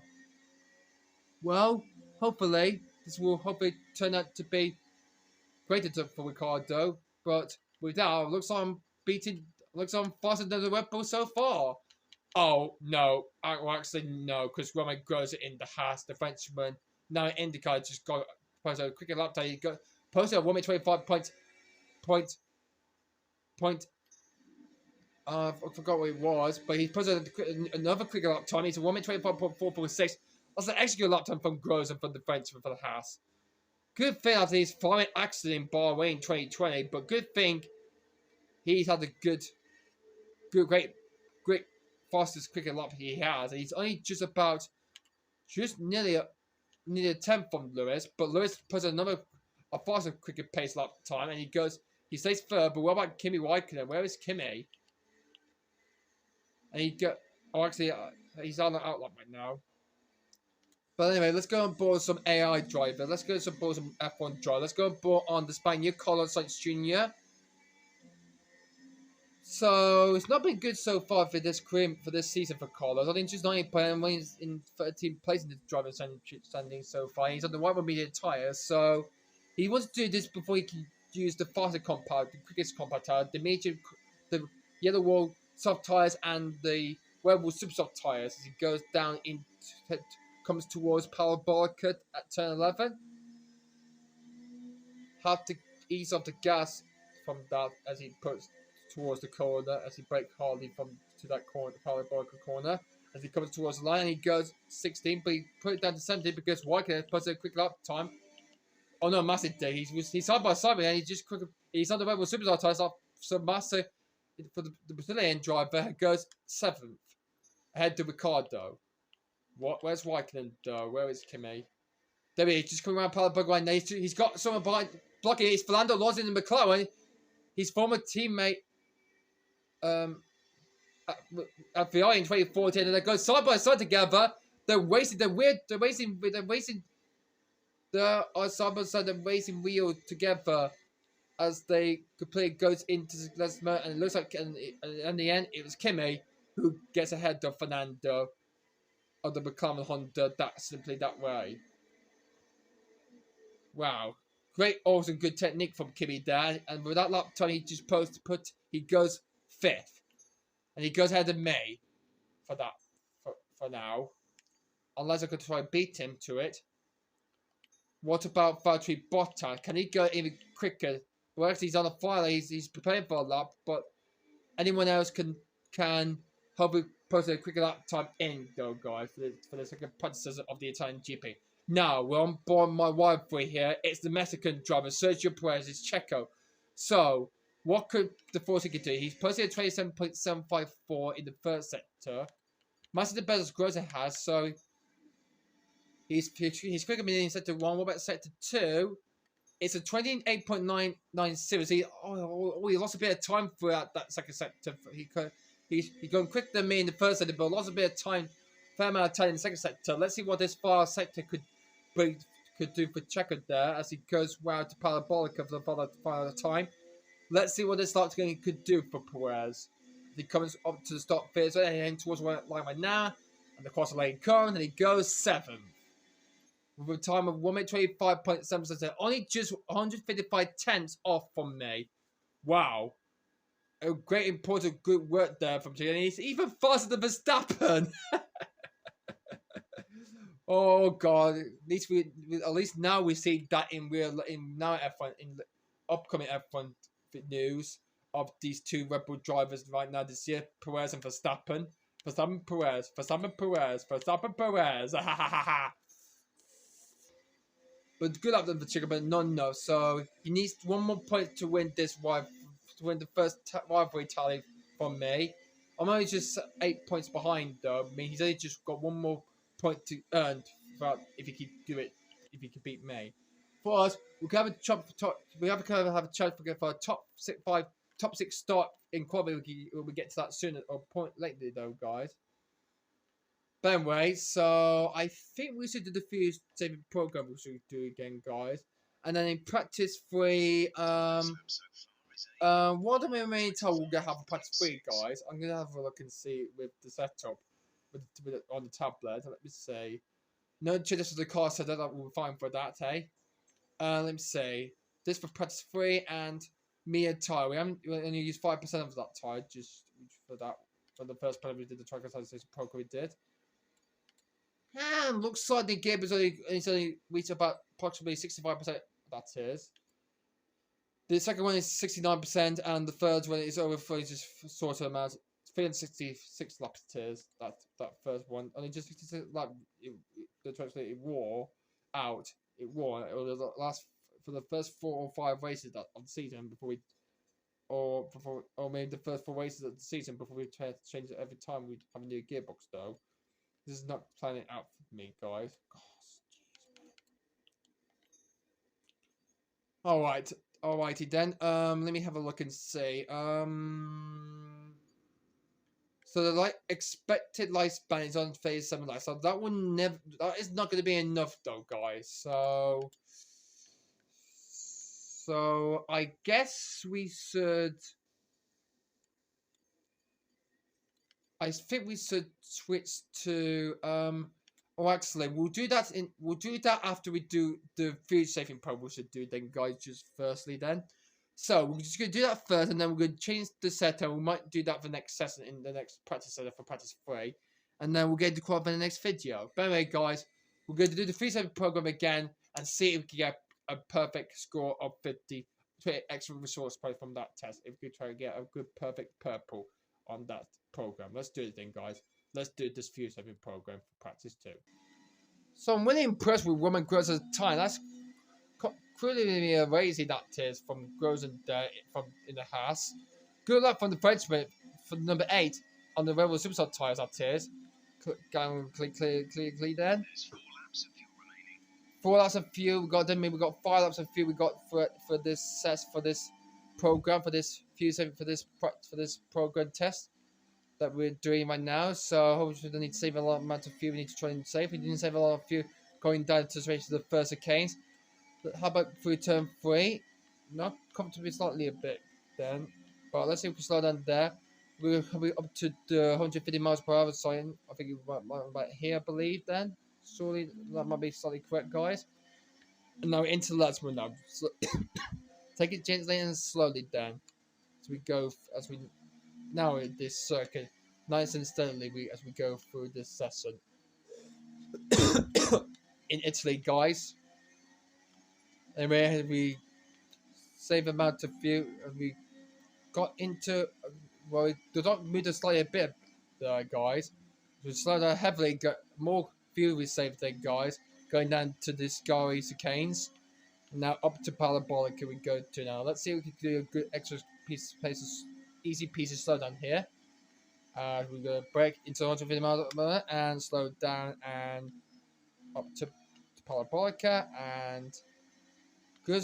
Well, hopefully this will turn out to be great for Ricardo, but with that, looks like I'm faster than the Red Bull so far. Oh no, well, actually no, because Roman grows it in the Haas, the Frenchman. Now IndyCar just got posted a quicker lap time. He got posted a 1:25 point. I forgot what it was, but he posted another quicker lap time. He's a 1:25.446. That's an extra good lap time from Groves and from the Frenchman for the Haas. Good thing after his following accident in Bahrain 2020, but good thing he's had a great, fastest quicker lap he has. And he's only just nearly a tenth from Lewis, but Lewis puts a faster, quicker pace lap time, and he stays third. But what about Kimi Räikkönen? Where is Kimi? And he's on the outlap right now. But anyway, let's go on board some AI driver. Let's go on board some F1 driver. Let's go on board on the Spaniard Carlos Sainz Jr. So it's not been good so far for this season for Carlos. I think just 9 playing when he's in 13th place in the driving standing so far. He's on the white one medium tyres, so he wants to do this before he can use the faster compound, the quickest compound tire, the yellow wall soft tyres and the red wall super soft tyres as he goes down comes towards Parabolica at turn 11. Have to ease off the gas from that as he puts towards the corner, as he brakes hardly to that corner, Parabolica corner. As he comes towards the line, and he goes 16, but he put it down to 17 because Räikkönen puts a quick lap time. Oh no, Massa did. He's side by side, and he's on the red with superstar tyres off. So Massa, for the Brazilian driver, goes 7th ahead to Ricardo. Where's Räikkönen though? Where is Kimi? There he is, just coming around Parabolica line. He's got someone behind blocking it. It's Fernando Alonso in the McLaren. His former teammate at Ferrari in 2014, and they go side by side together. They're racing side by side. They're racing wheel together as they completely goes into the last moment, and it looks like in the end it was Kimi who gets ahead of Fernando of the McLaren Honda that way. Wow. Great, awesome, good technique from Kimi there. And with that lap time, he just he goes 5th. And he goes ahead of May for that, for now. Unless I could try and beat him to it. What about Valtteri Bottas? Can he go even quicker? Well, actually, he's on a fire. He's preparing for a lap, but anyone else can hopefully post a quicker lap time in, though, guys, for the second predecessor of the Italian GP. Now, we're on board my rivalry here. It's the Mexican driver, Sergio Perez, is Checo. So, what could the Force-Inca do? He's posted a 27.754 in the first sector. Much of the best Groza has, so he's quicker than in sector 1. What about sector 2? It's a 28.990. He lost a bit of time throughout that second sector. He's going quicker than me in the first sector, but lost a bit of time, fair amount of time in the second sector. Let's see what this far sector could do for Checo there as he goes round to Parabolica for the final time. Let's see what this lap could do for Perez. He comes up to the start phase and heading towards the line right now, and the cross lane comes, and he goes 7th. With a time of 1:25.7, only just 155 tenths off from me. Wow. A great, important, good work there from Checo. And he's even faster than Verstappen. Oh God! At least now we see that in F1 in the upcoming F1 news of these two Red Bull drivers right now this year, Perez and Verstappen. Verstappen Perez. But good luck to Checo, but no. So he needs one more point to win the first rivalry tally from me. I'm only just 8 points behind though. I mean, he's only just got one more point to earn if he can do it. If he can beat me. For us, we can have a chance for a top 6 start in quality. We'll get to that soon or point lately though, guys. But anyway, so I think we should do the few saving program we should do again, guys. And then in practice 3, what do we mean we're gonna have a practice 3, guys? I'm gonna have a look and see with the setup on the tablet. Let me see. No changes to the car setup, we're fine for that, hey? Let me see. this for practice 3 and me and Ty. We only used 5% of that Ty just for that for the first part we did the triconsolidation program we did. And looks like the game is only reached about approximately 65%. That is. The second one is 69%, and the third one is over for just sort of amount 366 laps tiers. That first one, only just 56 lap. The translate it wore out. It wore. It was the last for the first 4 or 5 races of the season before we, or maybe the first 4 races of the season before we try to change it every time we have a new gearbox though. This is not planning out for me, guys. Alright. Alrighty then. Let me have a look and see. So the expected lifespan is on phase 7 life. So that is not gonna be enough though, guys. So I guess we should I think we should switch to oh actually we'll do that after we do the food saving program we should do then, guys, just firstly then. So we're just gonna do that first and then we're gonna change the setup. We might do that for the next session in the next practice setup for practice 3. And then we'll get to qualify in the next video. But anyway, guys, we're gonna do the food saving program again and see if we can get a perfect score of 50 extra resource points from that test. If we could try to get a good perfect purple on that program. Let's do it then, guys. Let's do this food saving program for practice 2. So I'm really impressed with Roman Groza's time. That's clearly amazing that is from Groza from in the house. Good luck from the Frenchman for number 8 on the Rebel Superstar tires. That is. Going clear then. 4 laps of fuel. We got them. We got 5 laps of fuel. We got for this program for this program test that we're doing right now. So hopefully we don't need to save a lot amount of fuel. We need to try and save. We didn't save a lot of fuel going down to the first chicanes. But how about through turn 3? Not comfortably slightly a bit then. But let's see if we can slow down there. We're up to the 150 miles per hour sign. I think it's about here, I believe then. Surely that might be slightly correct, guys. And now into the last one now. So take it gently and slowly down. As we now in this circuit, nice and steadily as we go through this session. In Italy, guys. Anyway, we save amount of fuel and we got into well, we did not move the slightly a bit there, guys. We slowed down heavily, got more fuel we saved there, guys. Going down to the Scary Chicanes. Now up to Parabolica we go to now. Let's see if we can do a good extra easy piece of slowdown here. We're gonna brake into 150 miles per hour and slow down and up to Parabolica and good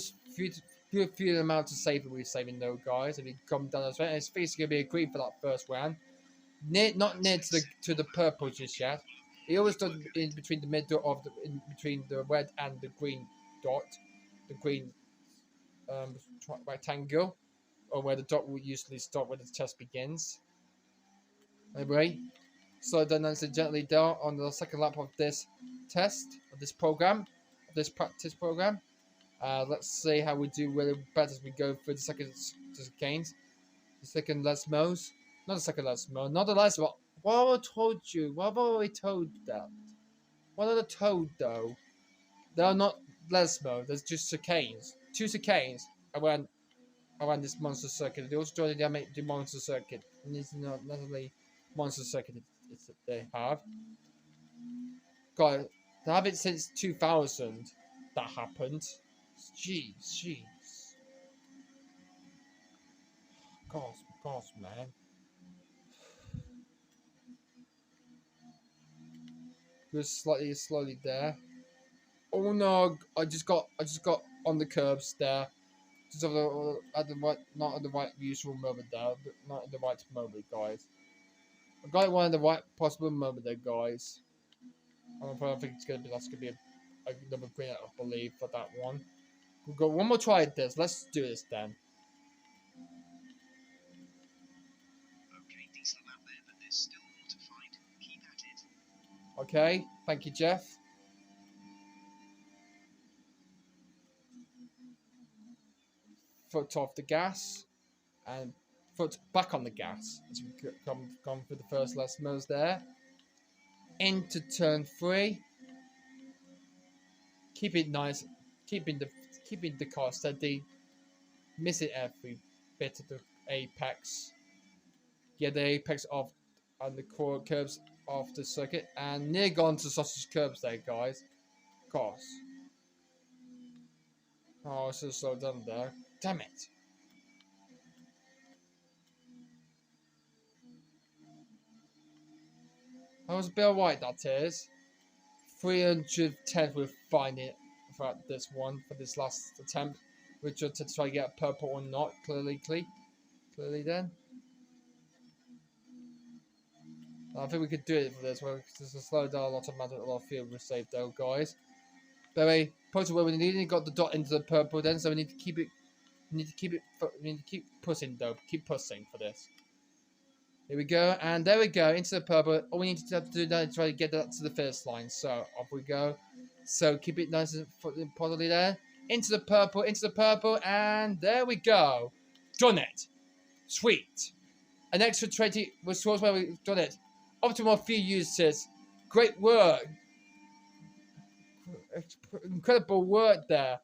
fuel amount of saving we're saving though, guys. If you come down this way, and it's basically gonna be a green for that first round. Not near to the purple just yet. He always does in between the middle of in between the red and the green dot, the green rectangle, or where the dot will usually stop when the test begins. Anyway, slow down and gently down on the second lap of this test, of this program, of this practice program. Let's see how we do really better as we go through the second gains. The second less modes. Not the second last mode. Not the last one. What have I told you? What have I already told that? What are the told though? They are not less mode. There's just chicanes. 2 chicanes around this monster circuit. They also joined the monster circuit. And it's not only monster circuit it's that they have. God, they have it since 2000. That happened. Jeez. Gosh, man. Just slightly slowly there. Oh no! I just got on the curbs there. Just at the right, not at the right usual moment there, but not at the right moment, guys. I got one at the right possible moment there, guys. I think that's gonna be another green, I believe, for that one. We've got one more try at this. Let's do this then. Okay, decent lap there, but there's still more to find. Keep at it. Okay, thank you, Jeff. foot off the gas and foot back on the gas as we come through the first last moves there. Into turn 3. Keep it nice, keeping the car steady. Miss it every bit of the apex. Get the apex off on the core curbs of the circuit and near gone to sausage curbs there, guys. Of course. Oh, so slow down there. Damn it. I was a bit white, that is. 310th we'll find it for this one, for this last attempt. Which are to try to get purple or not, clearly then. I think we could do it for this one, because this will slow down a lot of fuel we saved though, guys. But anyway, point where we nearly got the dot into the purple then, so we need to keep it, we need to keep pushing though, keep pushing for this. Here we go, and there we go, into the purple. All we need to have to do now is try to get that to the first line. So off we go. So keep it nice and positively there. Into the purple, and there we go. Done it. Sweet. An extra 20 was towards where we've done it. Optimal fuel uses. Great work. Incredible work there.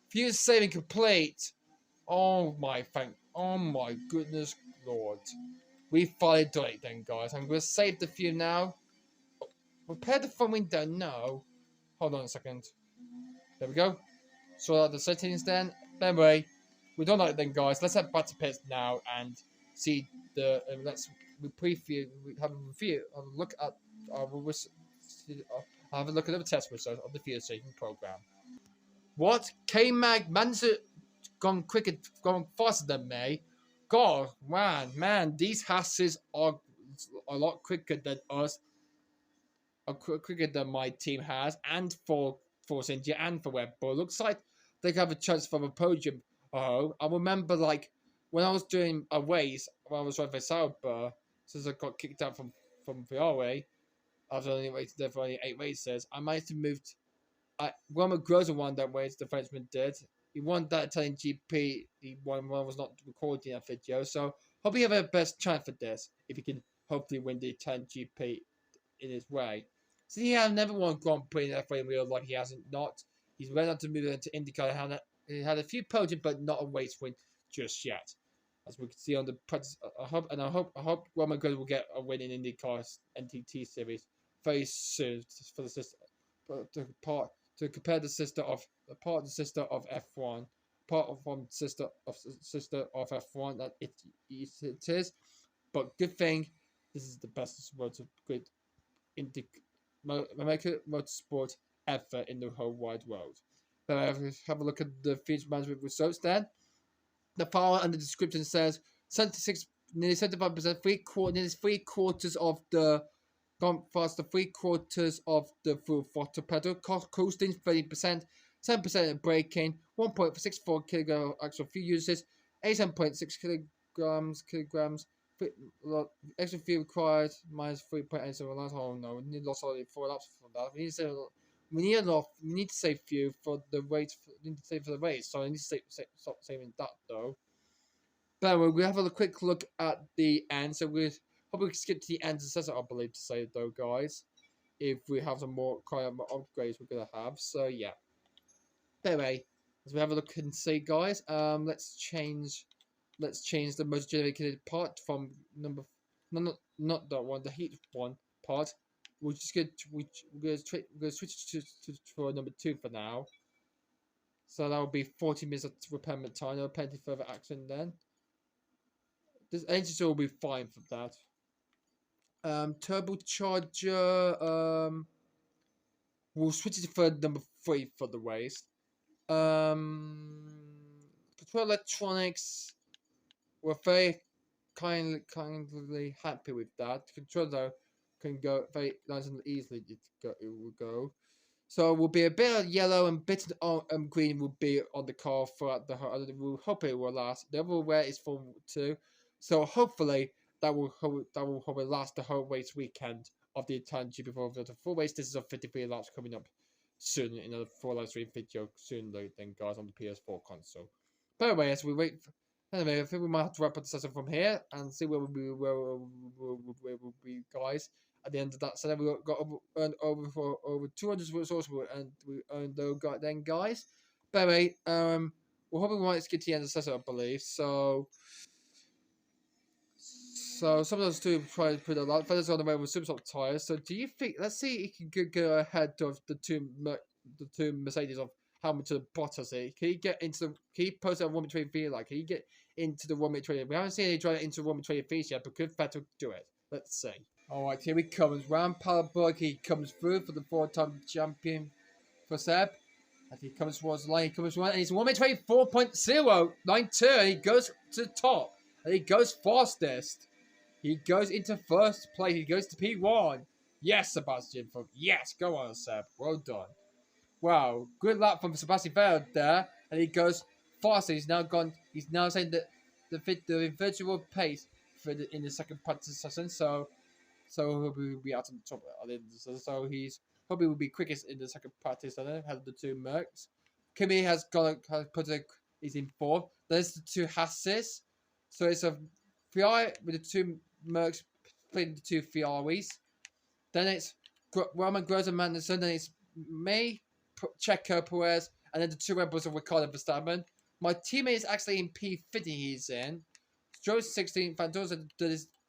Fuel saving complete. Oh my goodness Lord. We finally done it then, guys. I'm going to save the fuel now. Repair the front window. No. Hold on a second. There we go. Sort out the settings then. Anyway, we done it then, guys. Let's head back to pits now and see the. We preview. We have a review. Have a look at. Have a look at the test results of the fuel saving program. What? K-Mag managed to gone quicker, gone faster than me. God, man, these hasses are a lot quicker than us. Are quicker than my team has, and for Force India and for Red Bull. Looks like they have a chance for a podium. Oh, I remember like when I was doing a race, when I was driving for Sauber, since I got kicked out from Ferrari, after only waiting there for only 8 races, I managed to move. Roman Grosjean won that race. The Frenchman did. He won that Italian GP. He won when I was not recording that video. So hope he have a best chance for this. If he can hopefully win the Italian GP in his way. So he has never won Grand Prix in F1 in real life. He hasn't not. He's went on to move into IndyCar. He had a few podiums, but not a race win just yet. As we can see on the I hope Roman Grosjean will get a win in IndyCar's NTT series very soon for the sister to compare the sister of F1, part of sister of F1 that it is. But good thing this is the best great American motorsport ever in the whole wide world. But have a look at the feature management results then. The file and the description says 76, nearly 75%, nearly three quarters of the gone faster, 3/4 of the full throttle pedal, coasting 30%, 7% in braking, 1.64 kilogram of actual fuel uses, 87.6 kilograms, extra fuel required, minus 3.87 laps. Oh no, we need lost only 4 laps from that. We need to save fuel for the race. We need to save for the race, so I need to stop saving that though. But anyway, we have a quick look at the end. So we probably skip to the end of the I believe to say though, guys. If we have some more upgrades, we're gonna have. So yeah. But anyway, as we have a look and see, guys. Let's change the most generated part from not that one, the heat one part. We're just gonna switch to for number 2 for now. So that will be 40 minutes of repairment time. No plenty further action then. This engine will be fine for that. Turbocharger. We'll switch it for number 3 for the race. Control electronics. We're very kindly happy with that. The controller can go very nice and easily. It will go. So will be a bit of yellow and bit of green will be on the car throughout the whole. We'll hope it will last. The other wear is for 2, so hopefully that will hopefully last the whole race weekend of the Italian GP before the full race. This is a 53 laps coming up soon in a 4 live stream video soon. Then guys on the PS4 console. But anyway, as we wait, anyway, I think we might have to wrap up the session from here and see where we'll be, guys. At the end of that session, we got earned over 200 resources, and we earned those then, guys. But anyway, we're hoping we might get to the end of the session, I believe. So some of those two try to put a lot feathers on the way with super soft tires. So do you think? Let's see if you can go ahead of the two Mercedes of Hamilton Bottas here. Can he get into the? Can he post a 1:23? Like, can he get into the 1:20? We haven't seen any drive into 1:23 yet, but could Vettel do it? Let's see. All right, here he comes. Ram Palberg. He comes through for the 4-time champion for Seb. As he comes towards the line, he comes one, and he's 1:24.092, and he goes to the top, and he goes fastest. He goes into first place. He goes to P1. Yes, Sebastian. Yes, go on, Seb. Well done. Wow, good lap from Sebastian Vettel there, and he goes faster. He's now saying that the virtual pace in the second practice session. So he'll be out on top at the end of the session. So he's probably will be quickest in the second practice session. Has the two Mercs. Kimi is in fourth. There's the two Hasses. So it's a Ferrari with the two Mercs playing the two Ferraris. Then it's Roman Groza Manderson. Then it's May, Checo, Perez, and then the two Red Bulls of Ricardo Verstappen. My teammate is actually in P50. He's in. Stroll's 16th.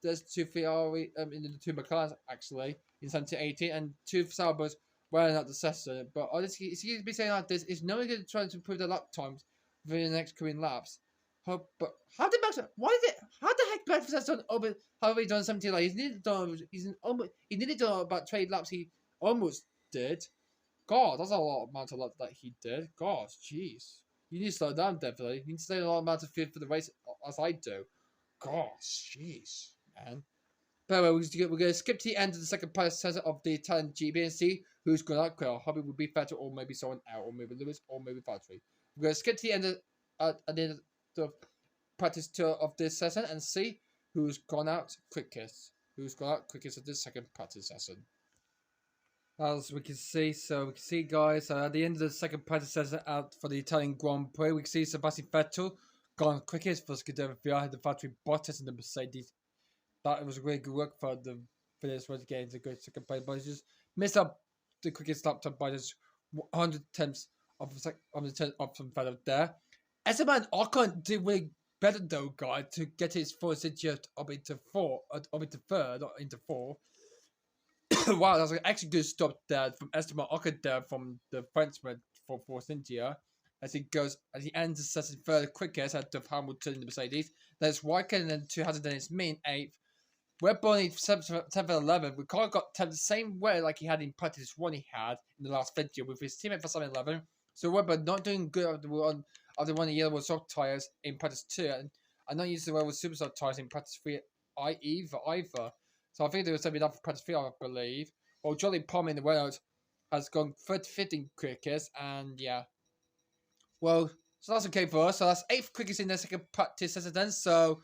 There's two Ferrari in the two McLarens actually in 17-18, and two Saubers running out the session. But honestly, he's going to be saying like this. Is no one going to try to improve their lap times within the next coming laps? But how did Max? How the heck Max has done over? How have he done 17? Like he's nearly done. He nearly done about 20 laps. He almost did. God, that's a lot of amount of laps that he did. Gosh, jeez. You need to slow down, definitely. You need to stay a lot amount of fuel for the race, as I do. Gosh, jeez, man. But anyway, we're going to skip to the end of the second session of the Italian GP and see who's going to outquell. Hobby will be Vettel, or maybe someone else, or maybe Lewis, or maybe Valtteri. We're going to skip to the end of the practice tour of this session and see who's gone out quickest. Who's gone out quickest at this second practice session. As we can see, guys, at the end of the second practice session out for the Italian Grand Prix, we can see Sebastian Vettel gone quickest for Scuderia Ferrari, the Valtteri Bottas, and the Mercedes. That was really good work for this race again to go to second place, but he just missed up the quickest lap time by just 100 tenths of from Vettel there. Esteban Ocon did really better though, guys, to get his first digit up into third, not into fourth. Wow, that was an actually good stop there from Esteban Ocon there from the Frenchman for Force India. As he ends the session third quickest out of Hamilton and the Mercedes. There's Raikkonen and then 200, then it's me in 8th. Red Bull in 7th and 11th. Ricardo got 10th the same way like he had in practice 1 he had in the last video with his teammate for 7-11. So Red Bull not doing good after one yellow soft tyres in practice 2 and not using the Red Bull super soft tyres in practice 3 either. So I think there was something enough for practice 3, I believe. Well, Jolly Palmer in the Reynolds has gone 35th in quickest, and yeah. Well, so that's okay for us. So that's 8th quickest in the second practice session then. So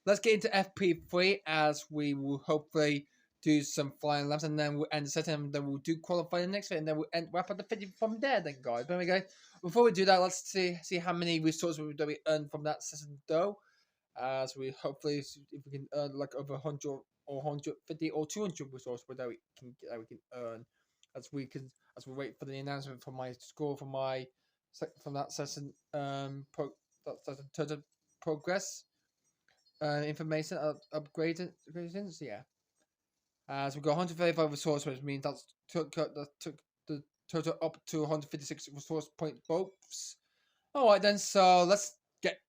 let's get into FP3 as we will hopefully do some flying laps and then we'll end the session and then we'll do qualify the next bit and then we'll wrap up the 50 from there then, guys. But anyway, before we do that, let's see how many resources we earn from that session though. As we hopefully, if we can earn like over 100 or 150 or 200 resources that we can earn as we wait for the announcement for my score from that session total progress information upgraded. Yeah, as we got 135 resources, which means that took the total up to 156 resource point bolts. All right then, so let's get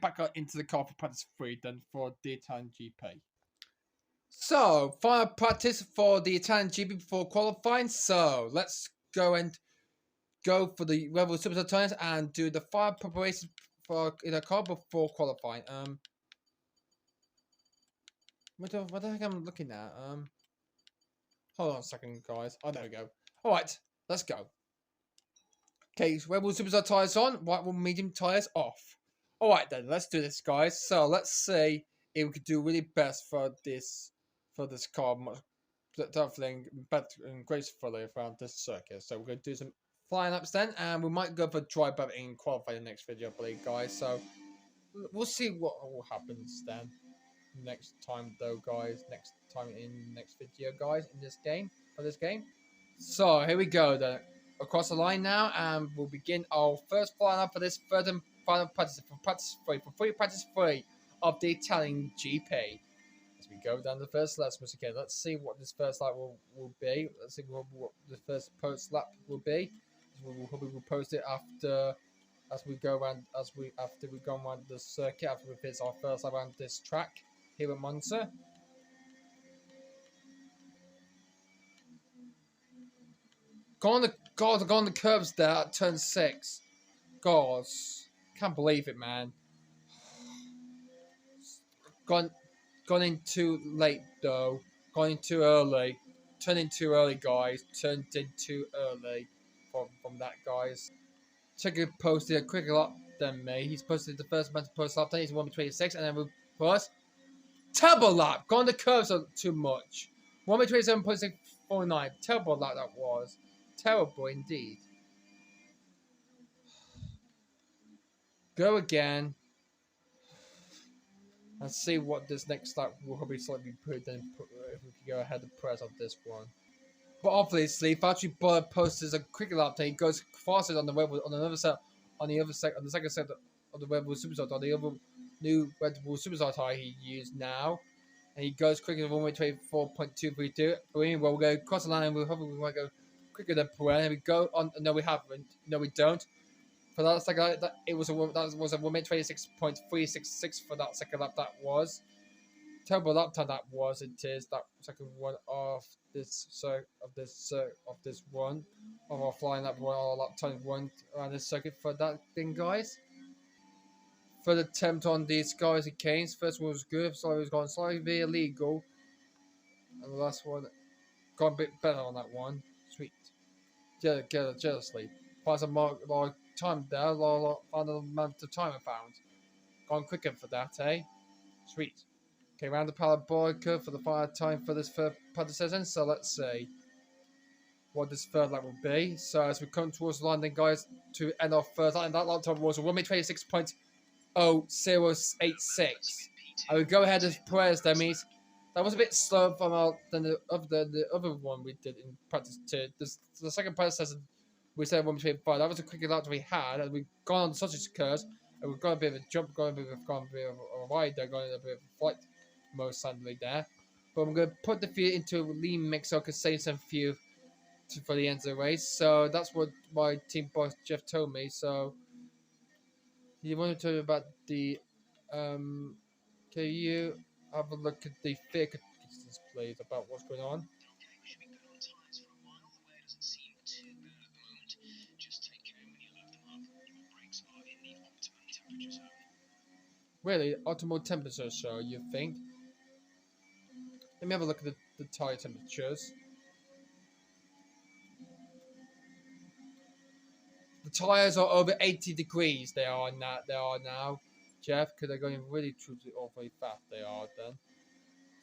back into the car for practice 3 then for the Italian GP. So, final practice for the Italian GP before qualifying. So, let's go for the Red Bull Super Tires and do the final preparation for in a car before qualifying. What the heck am I looking at? Hold on a second, guys. Oh, there we go. All right, let's go. Okay, so Red Bull Superstar tires on, white Bull medium tires off. All right then, let's do this, guys. So let's see if we could do really best for this car, definitely better and gracefully around this circuit. So we're going to do some flying laps then, and we might go for dry but in qualify the next video, I believe, guys. So we'll see what happens then next time, though, guys. Next time in next video, guys, in this game for this game. So here we go then, across the line now, and we'll begin our first flying up for this third and final practice for free practice 3 of the Italian GP. As we go down the first lap, once again, let's see what this first lap will be. Let's see what the first post lap will be. We'll probably post it after as we go around after we go around the circuit, after we finish our first lap around this track here at Monza. Go on the curbs there at turn 6. God, can't believe it, man. Gone in too late though. Gone in too early. Turned in too early, guys. Turned in too early from that, guys. Checker posted a quicker lap than me. He's posted the first man to post lap. Then he's 1:26, and then we plus terrible lap. Gone the curves too much. 1:27.49. Terrible lap that was. Terrible indeed. Go again. And see what this next lap will probably slightly put. Then if we can go ahead and press on this one. But obviously, if actually Buller posts a quicker lap, then he goes faster on the Red Bull, on another set, on the second set of the Red Bull Superstar, on the other new Red Bull Superstar tire he used now, and he goes quicker than 1:24.232. We'll go across the line, and we might go quicker than Perez. And we go on. No, we haven't. No, we don't. For that second lap, that was a 1:26.366 for that second lap. That was terrible lap time. That was. It is that second one of this one of our flying lap one, our lap time one around this circuit for that thing, guys. Third attempt on these guys and Canes. First one was good, so it was gone slightly illegal, and the last one got a bit better on that one. Sweet, jealously. Finds a long time there, found the amount of time I found. Gone quicker for that, eh? Sweet. Okay, round the parabolic curve for the final time for this third part of the session. So let's see what this third lap will be. So as we come towards the line, then guys, to end off third lap, and that lap time was a 1:26.086. I would go ahead as Perez. That means that was a bit slower from than the other one we did in practice 2. The second practice session we said 1:25. That was a quicker lap that we had, and we've gone on the sausage curves, and we've got a bit of a jump, gone a bit of a ride there, gone a bit of a flight. Most sadly there, but I'm going to put the fuel into a lean mix so I can save some fuel for the end of the race. So that's what my team boss Jeff told me. So he wanted to tell you about the can you have a look at the vehicle distance, please, about what's going on? Okay, we should be good on tyres for a while. The wear doesn't seem too bad at the moment. Just take care when you load them up. Your brakes are in the optimum temperature zone. Really, optimal temperature, so you think? Let me have a look at the tire temperatures. The tires are over 80 degrees. They are now, Jeff, because they're going really awfully fast. They are then.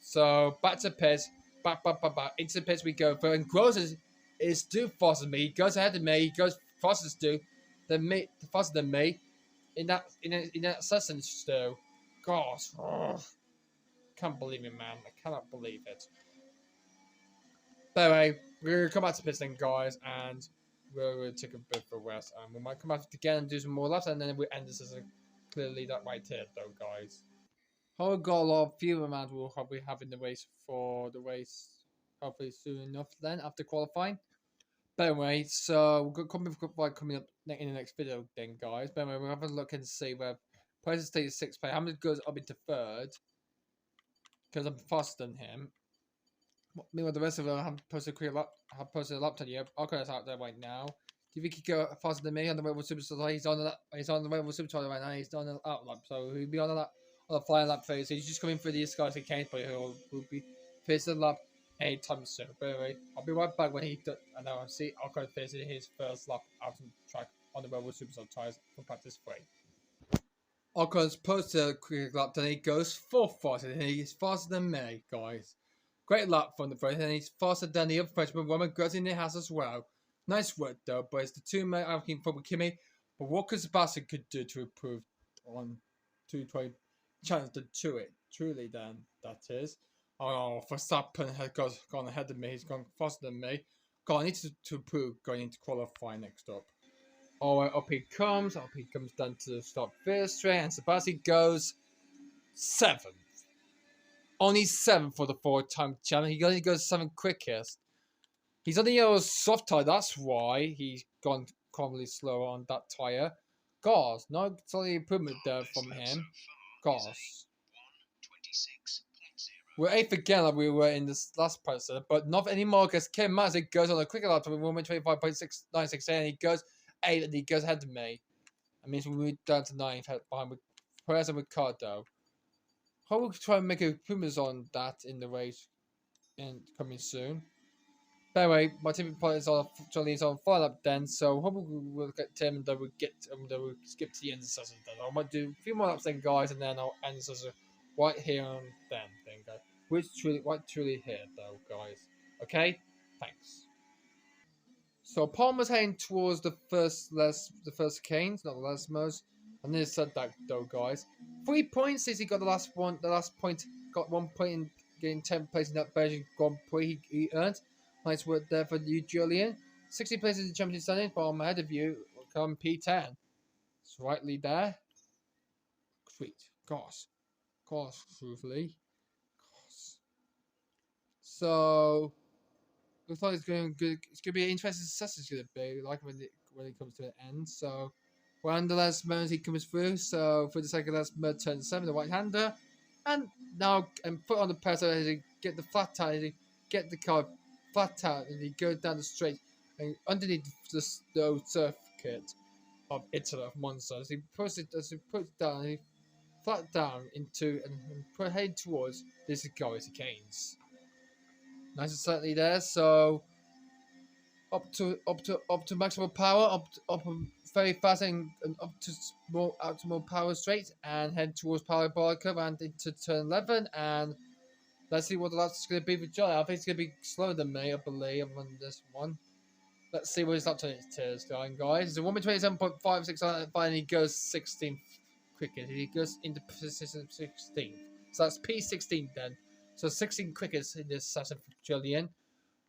So back to pits, back into the pits we go. And Gross is too faster than me. He goes ahead of me. He goes faster than me. In that session, Stu. Gosh. Ugh. Can't believe it, man. I cannot believe it. But anyway, we're going to come back to pits then, guys, and we're going to take a bit of a rest. And we might come back again and do some more laps, and then we end this as clearly that right here, though, guys. I've got a lot of few amounts we'll probably have in the race for the race hopefully soon enough then, after qualifying. But anyway, so we're coming up in the next video then, guys. But anyway, we'll have a look and see where Price stays 6th place. How many goes up into 3rd? Because I'm faster than him. Meanwhile, the rest of them have posted a lap time. Yep, okay, that's out there right now. Do you think he go faster than me on the Red Bull Superstar? He's on the Red Bull Superstar right now. He's on the out lap, so he'll be on the flying lap phase. So he's just coming through these guys he can't, but he'll be facing the lap anytime soon. But anyway, I'll be right back when he does. And I'll see Alco facing his first lap out on the track on the Red Bull Superstar tires for practice 3. Alcon's posted a quick lap, then he goes 4th faster, and he's faster than me, guys. Great lap from the French, and he's faster than the other Frenchman, Roman Grosjean has as well. Nice work though, but it's the two men asking for Kimi. But what could Sebastian could do to improve on 220 challenge to it? Truly, then that is. Oh, Verstappen has gone ahead of me. He's gone faster than me. God, I need to improve going into qualifying next up. Oh, up he comes. Up he comes down to the start first straight, and Sebastian goes 7th. Only 7th for the 4-time champion. He only goes 7th quickest. He's on the yellow soft tire. That's why he's gone commonly slower on that tire. Gosh, no solid improvement there from him. Gosh. We're 8th again like we were in this last person, but not anymore because Kim Mazzy goes on a quicker lap to 1:25.696 and he goes 8 and he goes ahead of me. That means we move down to 9th behind with Perez and Ricardo. How will we try and make improvements on that in the race and coming soon? But anyway, my team is on Johnny's on 5 lap then, so hopefully we'll get Tim and then we'll skip to the end of the session then. I might do a few more laps then guys and then I'll end the session right here and then guys. Which truly here though guys. Okay? Thanks. So Palmer's heading towards the first canes, not the last most. I nearly said that though, guys. 3 points since he got the last point. Got 1 point in getting 10th place in that Belgian Grand Prix he earned. Nice work there for you, Julian. 60 places in the championship standing, but I'm ahead of you. Come P10. It's rightly there. Sweet. Gosh, truthfully. Gosh. So looks like it's going good. It's gonna be an interesting success. It's gonna be like when it comes to an end. So when the last moment he comes through. So for the second last moment, turn 7, the right hander, and now and put on the pedal as he get the flat tire, as he get the car flat out, and he goes down the straight and underneath the snow circuit of Italy of Monza. As he puts it down, he flat down into and head towards this is Canes. Nice and slightly there. So up to maximum power, up very fast and up to more optimal power straight, and head towards Parabolica and into turn 11. And let's see what the last is going to be for Johnny. I think it's going to be slower than me, I believe, on this one. Let's see what his lap time is going, guys. It's a 1:27.56, and he goes 16th quickest. He goes into position 16th. So that's P16 then. So 16 quickest in this session for Julian.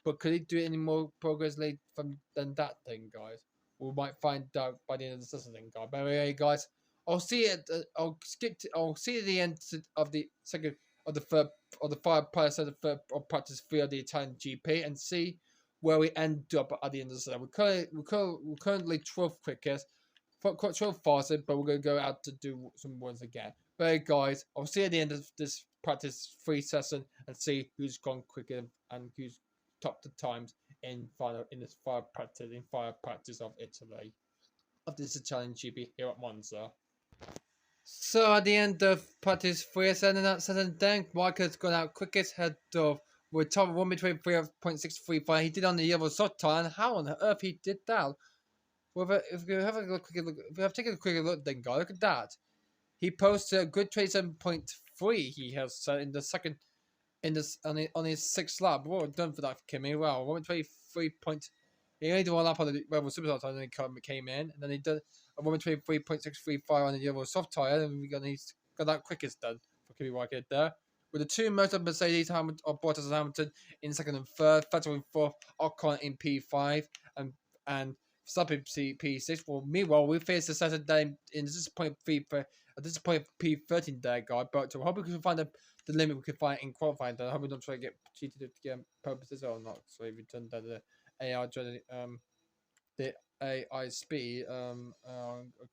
But could he do any more progress than that thing, guys? We might find out by the end of the session, guys. But anyway, guys, I'll see it. I'll see at the end of the second of the third of the 5 players of the third of practice 3 of the Italian GP and see where we end up at the end of the session. We're currently 12th quickest, 12th fastest, but we're going to go out to do some ones again. But anyway, guys, I'll see at the end of this practice 3 session and see who's gone quicker and who's top the times in this fire practice of Italy of this Italian GP here at Monza. So at the end of practice 3 and that session, then Michael's gone out quickest head of with top 1:23.635. He did on the yellow soft tire, and how on earth he did that? Well, if we have taken a quick look, then guys, look at that. He posted a good 27.3. He has set in the second. In this on his 6th lap. Well done for that, Kimi. Wow, 1:23 point. He only did 1 lap on the Rebel Superstar tire, and then he came in, and then he did a 1:23.635 on the Rebel soft tire, and he's got that quickest done for Kimi Raikkonen there. With the 2 most of Mercedes, Bottas and Hamilton in 2nd and 3rd, Vettel in 4th, Ocon in P5, and Verstappen P6. Well, meanwhile, we face the Saturday day in this point P13 there, guy. But I hope we can find the limit we can find in qualifying. I hope we don't try to get cheated to get purposes or not. So if you turn down the AI speed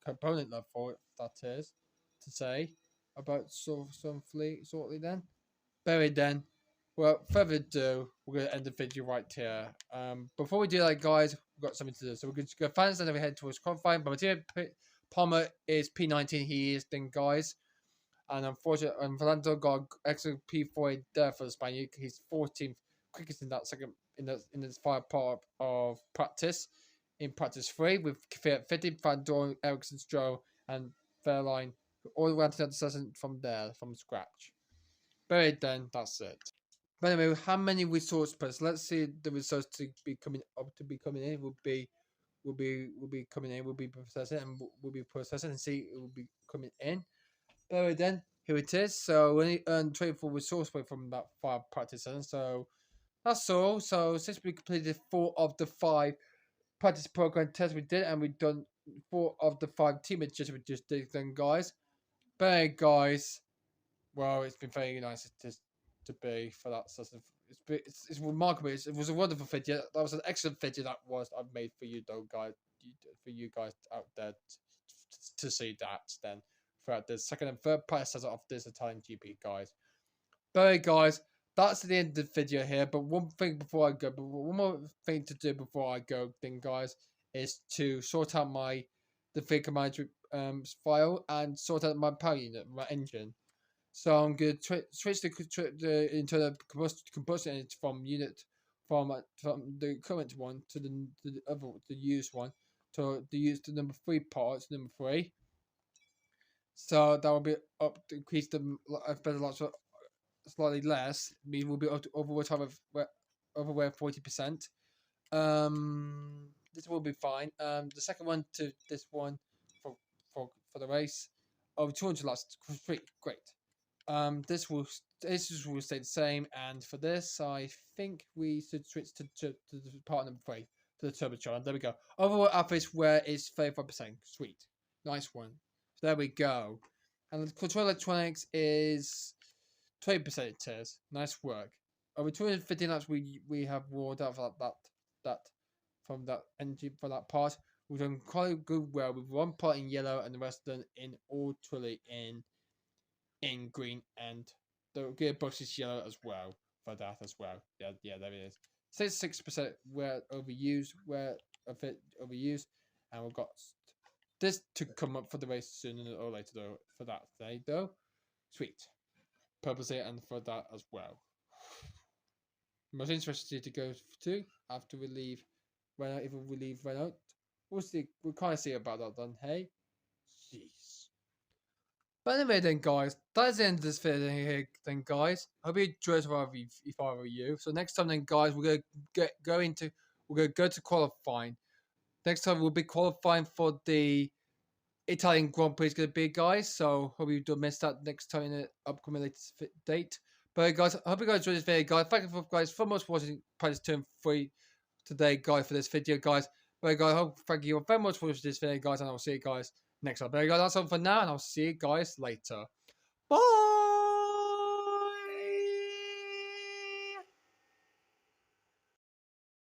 component level, that is to say about shortly then. Buried then. Well, further ado, we're gonna end the video right here. Before we do that, guys, we've got something to do. So we're going to go fans and then we head towards qualifying. But Matteo Palmer is P19. He is then, guys. And unfortunately, Fernando got extra P4 there for the Spaniard. He's 14th quickest in that in this 5 part of practice. In practice 3 with Fiat 50, Van Dorn, Ericsson, Stroll, and Fairline all the way to the session from scratch. Buried then, that's it. But anyway, how many resource points? Let's see the results to be coming up to be coming in will be coming in, will be processing and will be processing and see it will be coming in. But then here it is. So we only earned 24 resource points from about 5 practice sessions. So that's all. So since we completed 4 of the 5 practice program tests we did, and we've done 4 of the 5 team adjustments we just did, then guys. But anyway, guys, well, it's been very nice to be for that sort of. It's remarkable. It was a wonderful video. That was an excellent video that was I've made for you, though, guys. For you guys out there to see that then throughout the second and third process of this Italian GP, guys. But guys, that's the end of the video here. But one thing before I go, but one more thing to do before I go, then guys, is to sort out the figure management file and sort out my power unit, my engine. So I'm going to switch the internal combustion engine from the current one to the other the used one to the number 3 parts number 3. So that will be up to increase the better lots slightly less. We will be up to over 40%. This will be fine. The second one to this one for the race over 200 lots. Great. This will stay the same, and for this, I think we should switch to the part number 3 to the turbocharger. There we go. Overall average wear is 35%. Sweet, nice one. So there we go. And the control electronics is 20%. It is nice work. Over 250 laps we have rolled out for that from that engine for that part. We've done quite good well with one part in yellow and the rest done in all truly in green, and the gearbox is yellow as well for that as well. Yeah, there it is. 66% were overused, and we've got this to come up for the race sooner or later though. For that day though, sweet. Purposely and for that as well. Most interested to go to after we leave Renault. If we leave Renault, we'll see. We'll kind of see about that then. Hey, jeez. But anyway, then, guys, that's the end of this video here. Then, guys, I hope you enjoyed if I were you. So next time, then, guys, we're gonna go to qualifying. Next time, we'll be qualifying for the Italian Grand Prix. Is gonna be, guys. So hope you don't miss that next time in the upcoming latest date. But guys, I hope you guys enjoyed this video, guys. Thank you for guys for much watching Practice Turn 3 today, guys, for this video, guys. But guys, thank you very much for watching this video, guys, and I'll see you guys next time. But guys, that's all for now, and I'll see you guys later. Bye!